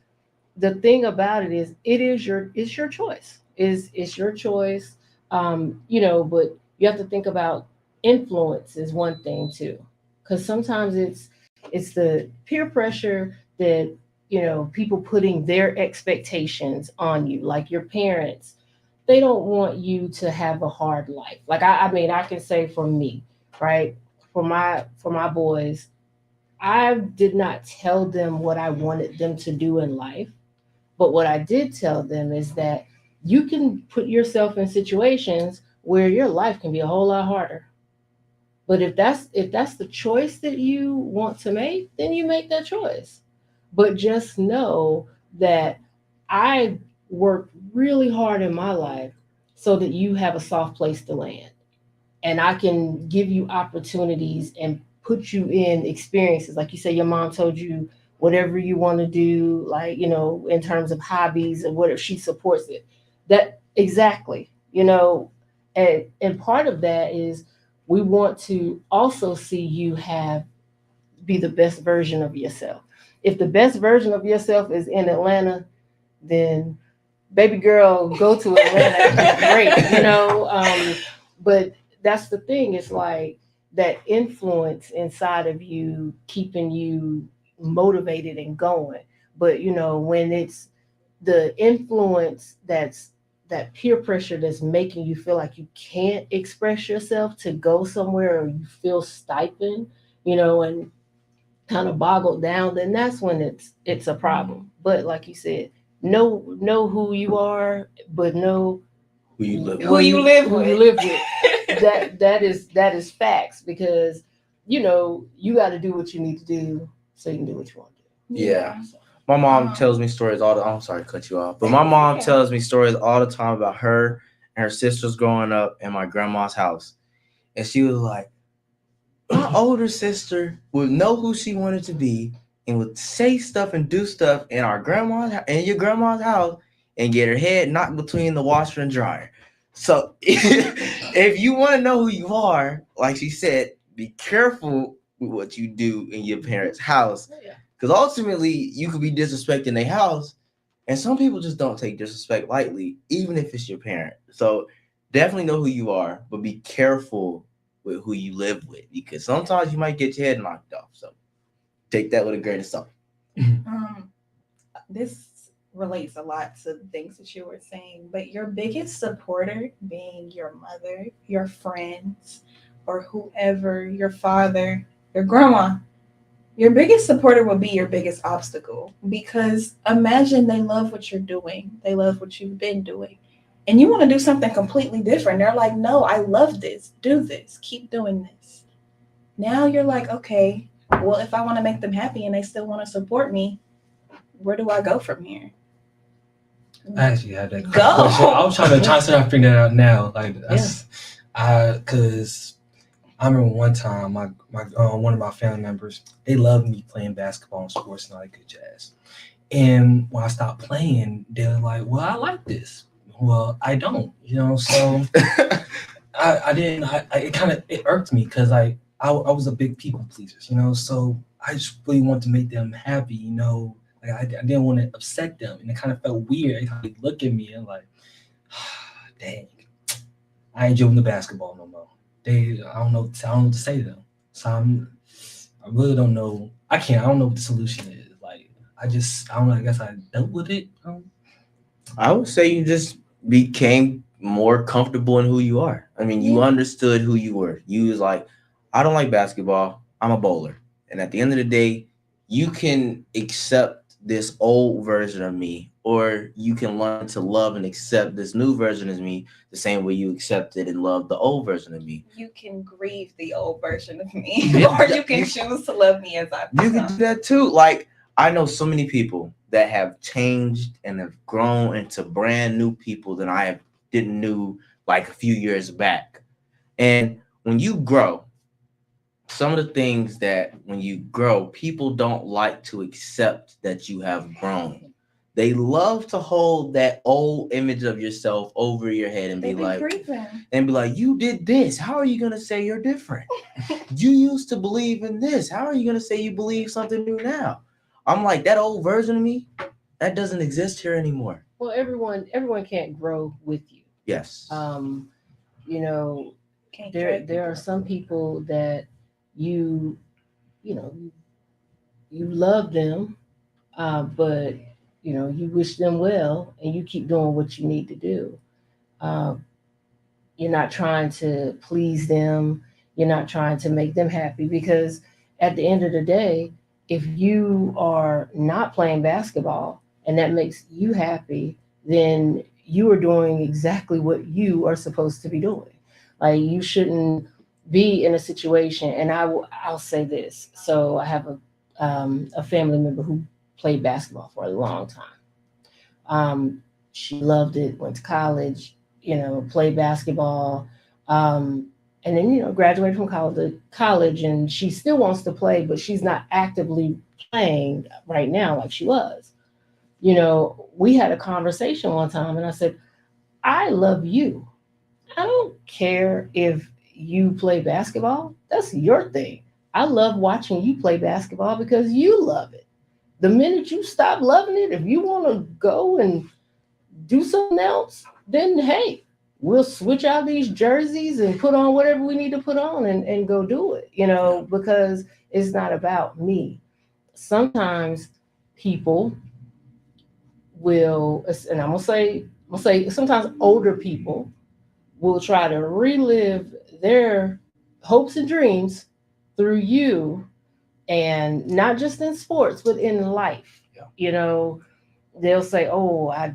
[SPEAKER 3] the thing about it is, it's your choice. It's your choice. But you have to think about influence is one thing too, because sometimes it's the peer pressure that people putting their expectations on you, like your parents. They don't want you to have a hard life. Like I mean, I can say for me, right? For my boys, I did not tell them what I wanted them to do in life. But what I did tell them is that you can put yourself in situations where your life can be a whole lot harder. But if that's the choice that you want to make, then you make that choice. But just know that I worked really hard in my life so that you have a soft place to land. And I can give you opportunities and put you in experiences. Like you say, your mom told you whatever you want to do, like, in terms of hobbies and whatever, she supports it. That exactly, and part of that is we want to also see you be the best version of yourself. If the best version of yourself is in Atlanta, then baby girl, go to Atlanta. Great, but that's the thing. It's like that influence inside of you, keeping you motivated and going. But when it's the influence that peer pressure that's making you feel like you can't express yourself to go somewhere, or you feel stifled, and kind of boggled down, then that's when it's a problem. But like you said, know who you are, but know
[SPEAKER 2] Who you live
[SPEAKER 4] Who you live
[SPEAKER 3] who
[SPEAKER 4] with.
[SPEAKER 3] you live with. that is facts, because you got to do what you need to do so you can do what you want to do.
[SPEAKER 2] Yeah. My mom tells me stories all the I'm sorry to cut you off, but my mom tells me stories all the time about her and her sisters growing up in my grandma's house. And she was like, my older sister would know who she wanted to be and would say stuff and do stuff in your grandma's house and get her head knocked between the washer and dryer. So if you want to know who you are, like she said, be careful with what you do in your parents' house. Because ultimately, you could be disrespecting their house, and some people just don't take disrespect lightly, even if it's your parent. So definitely know who you are, but be careful with who you live with, because sometimes you might get your head knocked off. So take that with a grain of salt.
[SPEAKER 4] This relates a lot to the things that you were saying, but your biggest supporter being your mother, your friends, or whoever, your father, your grandma. Your biggest supporter will be your biggest obstacle, because imagine they love what you're doing. They love what you've been doing. And you want to do something completely different. They're like, no, I love this. Do this. Keep doing this. Now you're like, okay, well, if I want to make them happy and they still want to support me, where do I go from here?
[SPEAKER 5] I actually had that
[SPEAKER 4] Go.
[SPEAKER 5] question. I was trying to figure that out now. Like, because I remember one time my one of my family members, they loved me playing basketball and sports and all that good jazz. And when I stopped playing, they were like, "Well, I like this." Well, I don't, So I didn't. It irked me because I was a big people pleaser, So I just really wanted to make them happy, Like I didn't want to upset them, and it kind of felt weird. They kind of look at me and like, dang, I ain't doing the basketball no more. I don't know what to say to them. So I really don't know I don't know what the solution is. Like, I don't know. I guess I dealt with it.
[SPEAKER 2] I would say you just became more comfortable in who you are. I mean, you understood who you were. You was like, I don't like basketball. I'm a bowler. And at the end of the day, you can accept this old version of me, or you can learn to love and accept this new version of me the same way you accepted and loved the old version of me.
[SPEAKER 4] You can grieve the old version of me, or you can choose to love me as I become.
[SPEAKER 2] You can do that too. Like, I know so many people that have changed and have grown into brand new people that I didn't knew like a few years back. And when you grow, some of the things that when you grow, people don't like to accept that you have grown. They love to hold that old image of yourself over your head and be like, you did this. How are you going to say you're different? You used to believe in this. How are you going to say you believe something new now? I'm like, that old version of me, that doesn't exist here anymore.
[SPEAKER 3] Well, everyone can't grow with you.
[SPEAKER 2] Yes.
[SPEAKER 3] You know, there are some people that you love them, but you wish them well, and you keep doing what you need to do. You're not trying to please them. You're not trying to make them happy, because at the end of the day, if you are not playing basketball and that makes you happy, then you are doing exactly what you are supposed to be doing. Like, you shouldn't be in a situation. And I'll say this. So I have a family member who played basketball for a long time. She loved it, went to college, played basketball, and then graduated from college, and she still wants to play, but she's not actively playing right now like she was. We had a conversation one time, and I said, I love you. I don't care if you play basketball. That's your thing. I love watching you play basketball because you love it. The minute you stop loving it, if you want to go and do something else, then hey, we'll switch out these jerseys and put on whatever we need to put on and go do it, because it's not about me. Sometimes people will, and I'm gonna say sometimes older people will try to relive their hopes and dreams through you, and not just in sports, but in life. They'll say, "Oh, I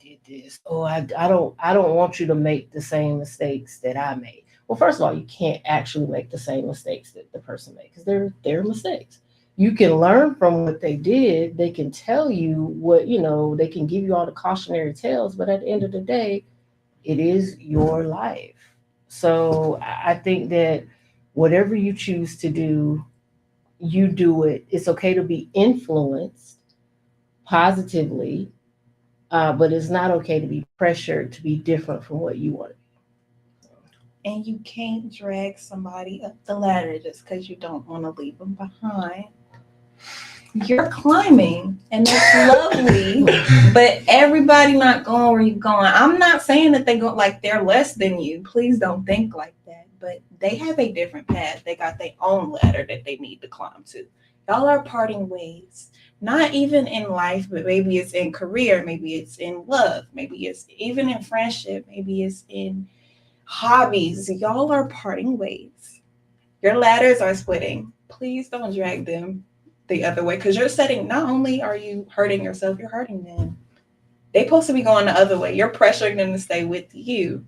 [SPEAKER 3] did this. Oh, I don't want you to make the same mistakes that I made." Well, first of all, you can't actually make the same mistakes that the person made, because they're mistakes. You can learn from what they did. They can tell you what, they can give you all the cautionary tales, but at the end of the day, it is your life. So I think that whatever you choose to do, you do it. It's okay to be influenced positively, but it's not okay to be pressured to be different from what you want to be.
[SPEAKER 4] And you can't drag somebody up the ladder just because you don't want to leave them behind. You're climbing, and that's lovely, but everybody not going where you're going. I'm not saying that they go like they're less than you. Please don't think like that. But they have a different path. They got their own ladder that they need to climb to. Y'all are parting ways. Not even in life, but maybe it's in career, maybe it's in love, maybe it's even in friendship, maybe it's in hobbies. Y'all are parting ways. Your ladders are splitting. Please don't drag them the other way, because you're setting, not only are you hurting yourself, you're hurting them. They're supposed to be going the other way. You're pressuring them to stay with you.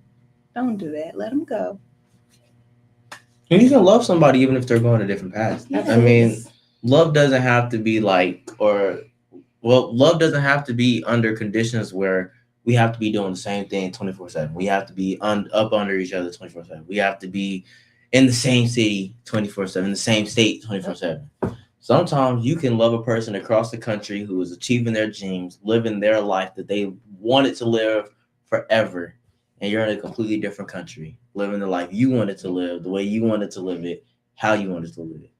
[SPEAKER 4] Don't do that. Let them go.
[SPEAKER 2] And you can love somebody even if they're going a different path. Yes. I mean, love doesn't have to be love doesn't have to be under conditions where we have to be doing the same thing 24/7. We have to be up under each other 24/7. We have to be in the same city 24/7, in the same state 24/7. Sometimes you can love a person across the country who is achieving their dreams, living their life that they wanted to live forever, and you're in a completely different country, living the life you wanted to live, the way you wanted to live it, how you wanted to live it.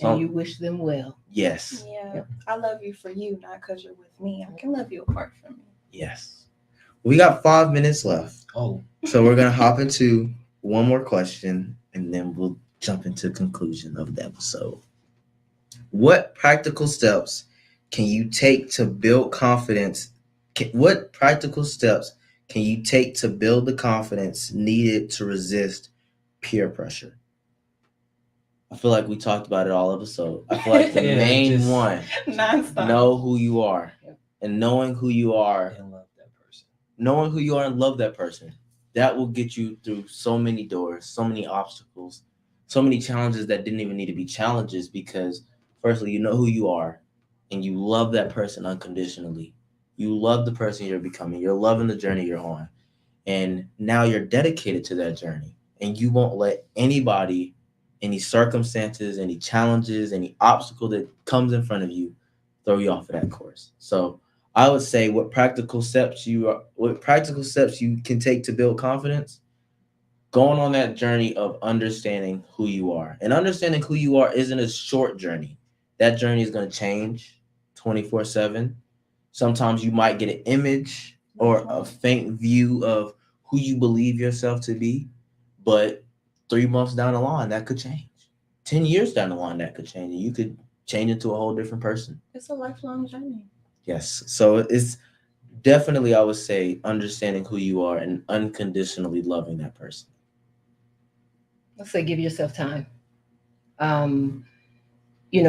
[SPEAKER 3] And you wish them well.
[SPEAKER 2] Yes.
[SPEAKER 4] Yeah. Yep. I love you for you, not because you're with me. I can love you apart from me.
[SPEAKER 2] Yes. We got 5 minutes left.
[SPEAKER 5] Oh.
[SPEAKER 2] So we're going to hop into one more question, and then we'll jump into the conclusion of the episode. What practical steps can you take to build confidence? What practical steps can you take to build the confidence needed to resist peer pressure? I feel like we talked about it all episode. I feel like the
[SPEAKER 5] Yeah,
[SPEAKER 2] main
[SPEAKER 5] just
[SPEAKER 2] one,
[SPEAKER 4] Nonstop.
[SPEAKER 2] know who you are. And knowing who you are,
[SPEAKER 5] and love that person.
[SPEAKER 2] knowing who you are and love that person, that will get you through so many doors, so many obstacles, so many challenges that didn't even need to be challenges, because firstly, you know who you are and you love that person unconditionally. You love the person you're becoming. You're loving the journey you're on. And now you're dedicated to that journey. And you won't let anybody, any circumstances, any challenges, any obstacle that comes in front of you throw you off of that course. So I would say what practical steps you can take to build confidence, going on that journey of understanding who you are. And understanding who you are isn't a short journey. That journey is going to change 24/7. Sometimes you might get an image or a faint view of who you believe yourself to be, but 3 months down the line, that could change. 10 years down the line, that could change. And you could change into a whole different person.
[SPEAKER 4] It's a lifelong journey.
[SPEAKER 2] Yes. So it's definitely, I would say, understanding who you are and unconditionally loving that person.
[SPEAKER 3] Let's say give yourself time.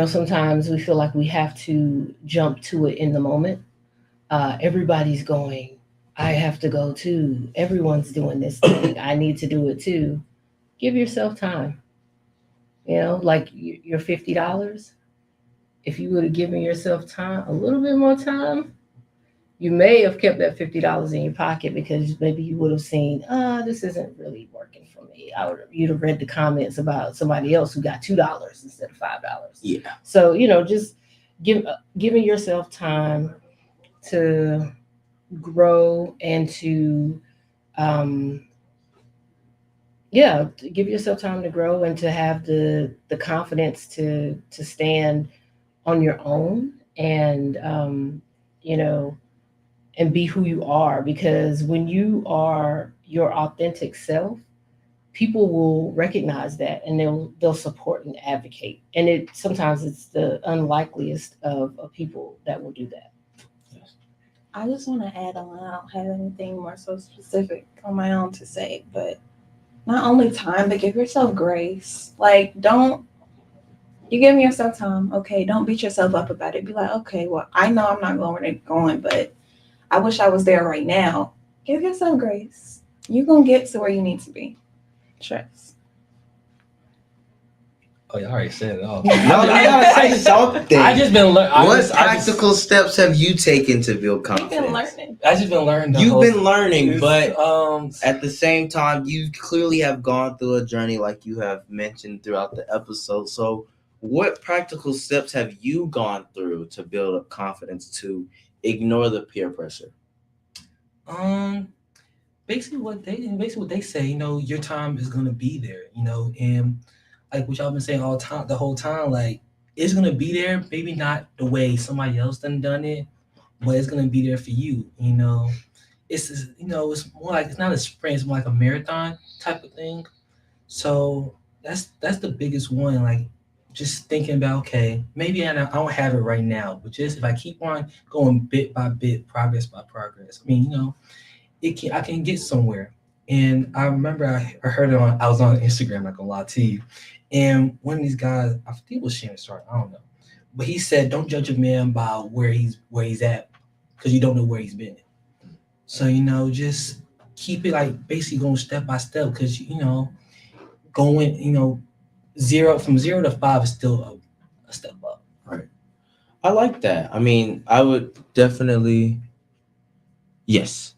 [SPEAKER 3] Sometimes we feel like we have to jump to it in the moment. Everybody's going, I have to go too. Everyone's doing this thing. I need to do it too. Give yourself time. Like your $50. If you would have given yourself time, a little bit more time, you may have kept that $50 in your pocket, because maybe you would have seen, this isn't really working for me. You'd have read the comments about somebody else who got $2 instead of $5.
[SPEAKER 2] Yeah.
[SPEAKER 3] So, just giving yourself time to grow and to, give yourself time to grow and to have the confidence to stand on your own and, and be who you are. Because when you are your authentic self, people will recognize that and they'll support and advocate. And sometimes it's the unlikeliest of people that will do that.
[SPEAKER 4] I just want to add on. I don't have anything more so specific on my own to say, but not only time, but give yourself grace. Like, you're giving yourself time. Okay, don't beat yourself up about it. Be like, okay, well, I know I'm not going where they're going, but I wish I was there right now. Give yourself grace. You're going to get to where you need to be. Trust.
[SPEAKER 5] Oh, you already said it all.
[SPEAKER 2] No, you gotta say something.
[SPEAKER 5] I just been learning.
[SPEAKER 2] What practical steps have you taken to build confidence?
[SPEAKER 4] You've been learning.
[SPEAKER 5] I just been learning.
[SPEAKER 2] You've been learning, but
[SPEAKER 5] at
[SPEAKER 2] at the same time, you clearly have gone through a journey like you have mentioned throughout the episode. So what practical steps have you gone through to build up confidence to ignore the peer pressure?
[SPEAKER 5] Basically what they say, your time is gonna be there, and like what y'all been saying the whole time, like it's gonna be there, maybe not the way somebody else done it, but it's gonna be there for you. It's more like, it's not a sprint, it's more like a marathon type of thing. So that's the biggest one. Like, just thinking about, okay, maybe I don't have it right now, but just if I keep on going bit by bit, progress by progress, I can get somewhere. And I remember I heard it I was on Instagram, not gonna lie to you, and one of these guys, I think it was Shannon Sharp, I don't know, but he said, don't judge a man by where he's at, because you don't know where he's been. So just keep it like basically going step by step, because going from 0 to 5 is still a step up.
[SPEAKER 2] Right. I like that. I would definitely, yes.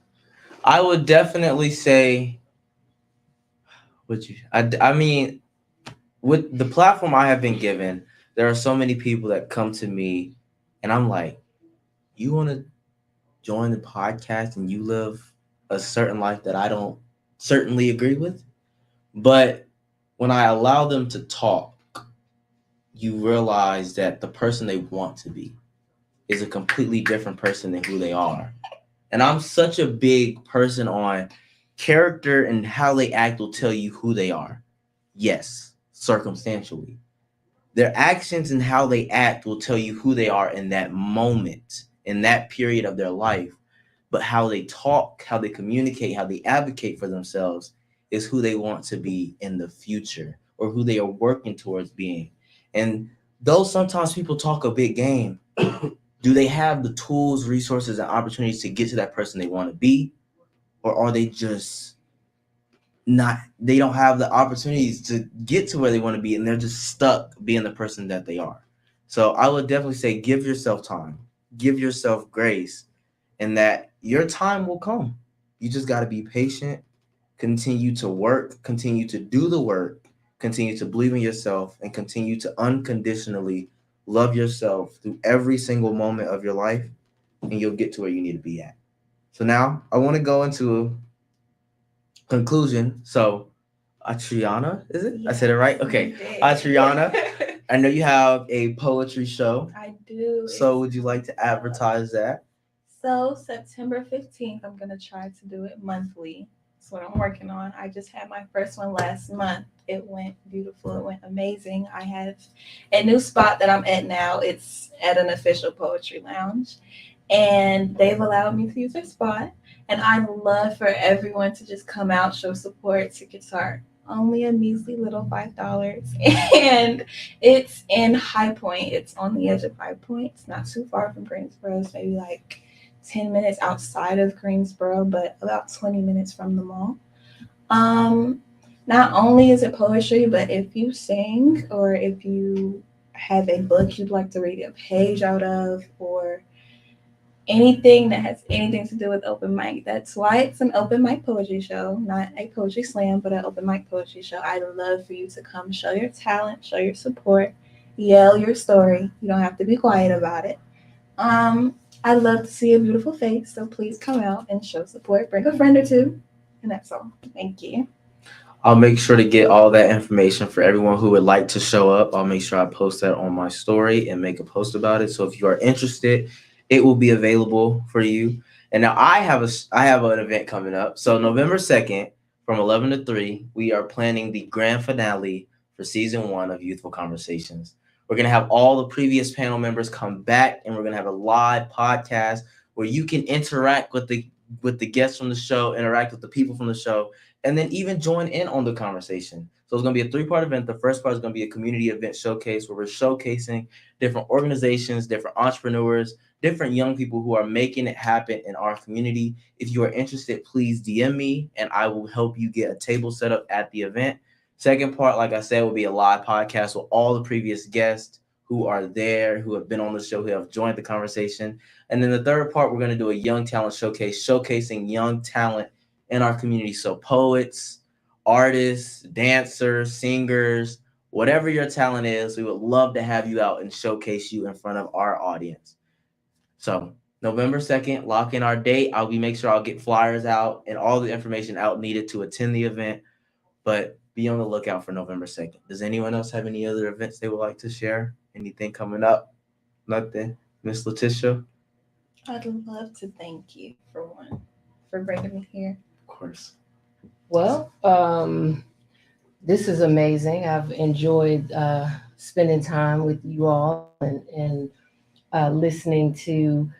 [SPEAKER 2] I would definitely say, with the platform I have been given, there are so many people that come to me and I'm like, you want to join the podcast and you live a certain life that I don't certainly agree with? But when I allow them to talk, you realize that the person they want to be is a completely different person than who they are. And I'm such a big person on character, and how they act will tell you who they are. Yes, circumstantially. Their actions and how they act will tell you who they are in that moment, in that period of their life. But how they talk, how they communicate, how they advocate for themselves is who they want to be in the future, or who they are working towards being. And though sometimes people talk a big game, do they have the tools, resources, and opportunities to get to that person they want to be? Or are they just not, they don't have the opportunities to get to where they want to be, and they're just stuck being the person that they are? So I would definitely say give yourself time, give yourself grace, and that your time will come. You just got to be patient, continue to work, continue to do the work, continue to believe in yourself, and continue to unconditionally love yourself through every single moment of your life, and you'll get to where you need to be at. So now I want to go into conclusion. So, Atriana, is it? I said it right? Okay. Atriana, I know you have a poetry show.
[SPEAKER 4] I do.
[SPEAKER 2] So would you like to advertise that?
[SPEAKER 4] So September 15th, I'm going to try to do it monthly. That's what I'm working on. I just had my first one last month. It went beautiful. It went amazing. I have a new spot that I'm at now. It's at an official poetry lounge. And they've allowed me to use their spot. And I'd love for everyone to just come out, show support. Tickets are only a measly little $5. And it's in High Point. It's on the edge of High Point. It's not too far from Greensboro. It's maybe like 10 minutes outside of Greensboro, but about 20 minutes from the mall. Not only is it poetry, but if you sing, or if you have a book you'd like to read a page out of, or anything that has anything to do with open mic. That's why it's an open mic poetry show, not a poetry slam, but an open mic poetry show. I'd love for you to come show your talent, show your support, yell your story. You don't have to be quiet about it. I'd love to see a beautiful face, so please come out and show support. Bring a friend or two, and that's all. Thank you.
[SPEAKER 2] I'll make sure to get all that information for everyone who would like to show up. I'll make sure I post that on my story and make a post about it. So if you are interested, it will be available for you. And now I have an event coming up. So November 2nd from 11 to 3, we are planning the grand finale for season 1 of Youthful Conversations. We're going to have all the previous panel members come back, and we're going to have a live podcast where you can interact with the guests from the show, interact with the people from the show, and then even join in on the conversation. So it's going to be a 3-part event. The first part is going to be a community event showcase where we're showcasing different organizations, different entrepreneurs, different young people who are making it happen in our community. If you are interested, please DM me and I will help you get a table set up at the event. Second part, like I said, will be a live podcast with all the previous guests who are there, who have been on the show, who have joined the conversation. And then the third part, we're going to do a young talent showcase, showcasing young talent in our community. So poets, artists, dancers, singers, whatever your talent is, we would love to have you out and showcase you in front of our audience. So November 2nd, lock in our date. I'll make sure I'll get flyers out and all the information out needed to attend the event. But be on the lookout for November 2nd. Does anyone else have any other events they would like to share? Anything coming up? Nothing? Miss Latisha?
[SPEAKER 4] I'd love to thank you for bringing me here.
[SPEAKER 2] Of course.
[SPEAKER 3] Well, this is amazing. I've enjoyed spending time with you all and listening to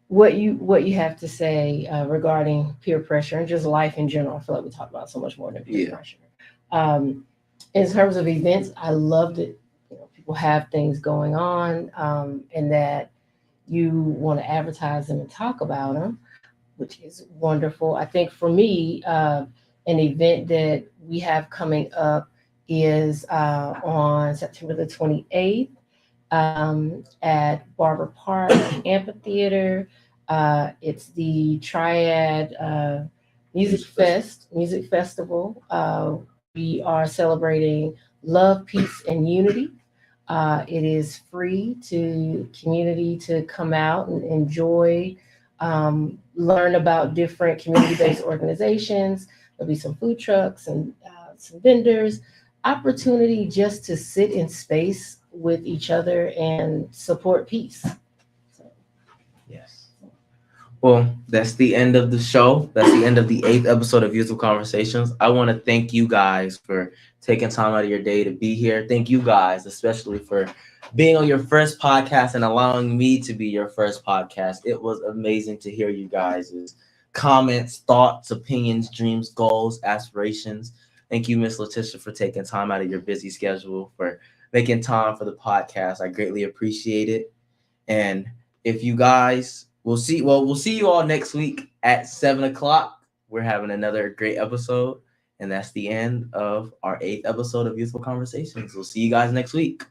[SPEAKER 3] what you have to say regarding peer pressure and just life in general. I feel like we talk about so much more than peer pressure. In terms of events, I loved it. People have things going on, and that you want to advertise them and talk about them, which is wonderful. I think for me, an event that we have coming up is on September the 28th at Barber Park Amphitheater. It's the Triad Music Festival. We are celebrating love, peace, and unity. It is free to community to come out and enjoy, learn about different community-based organizations. There'll be some food trucks and some vendors. Opportunity just to sit in space with each other and support peace.
[SPEAKER 2] Yes. Well, that's the end of the show. That's the end of the 8th episode of Youthful Conversations. I want to thank you guys for taking time out of your day to be here. Thank you guys, especially for being on your first podcast and allowing me to be your first podcast. It was amazing to hear you guys' comments, thoughts, opinions, dreams, goals, aspirations. Thank you, Miss Latisha, for taking time out of your busy schedule, for making time for the podcast. I greatly appreciate it. And if you guys, we'll see you all next week at 7:00. We're having another great episode. And that's the end of our 8th episode of Youthful Conversations. We'll see you guys next week.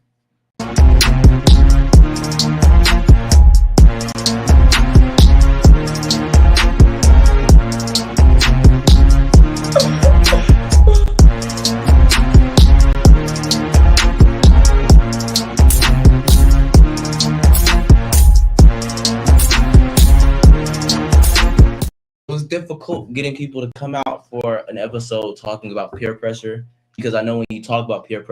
[SPEAKER 2] Difficult getting people to come out for an episode talking about peer pressure, because I know when you talk about peer pressure,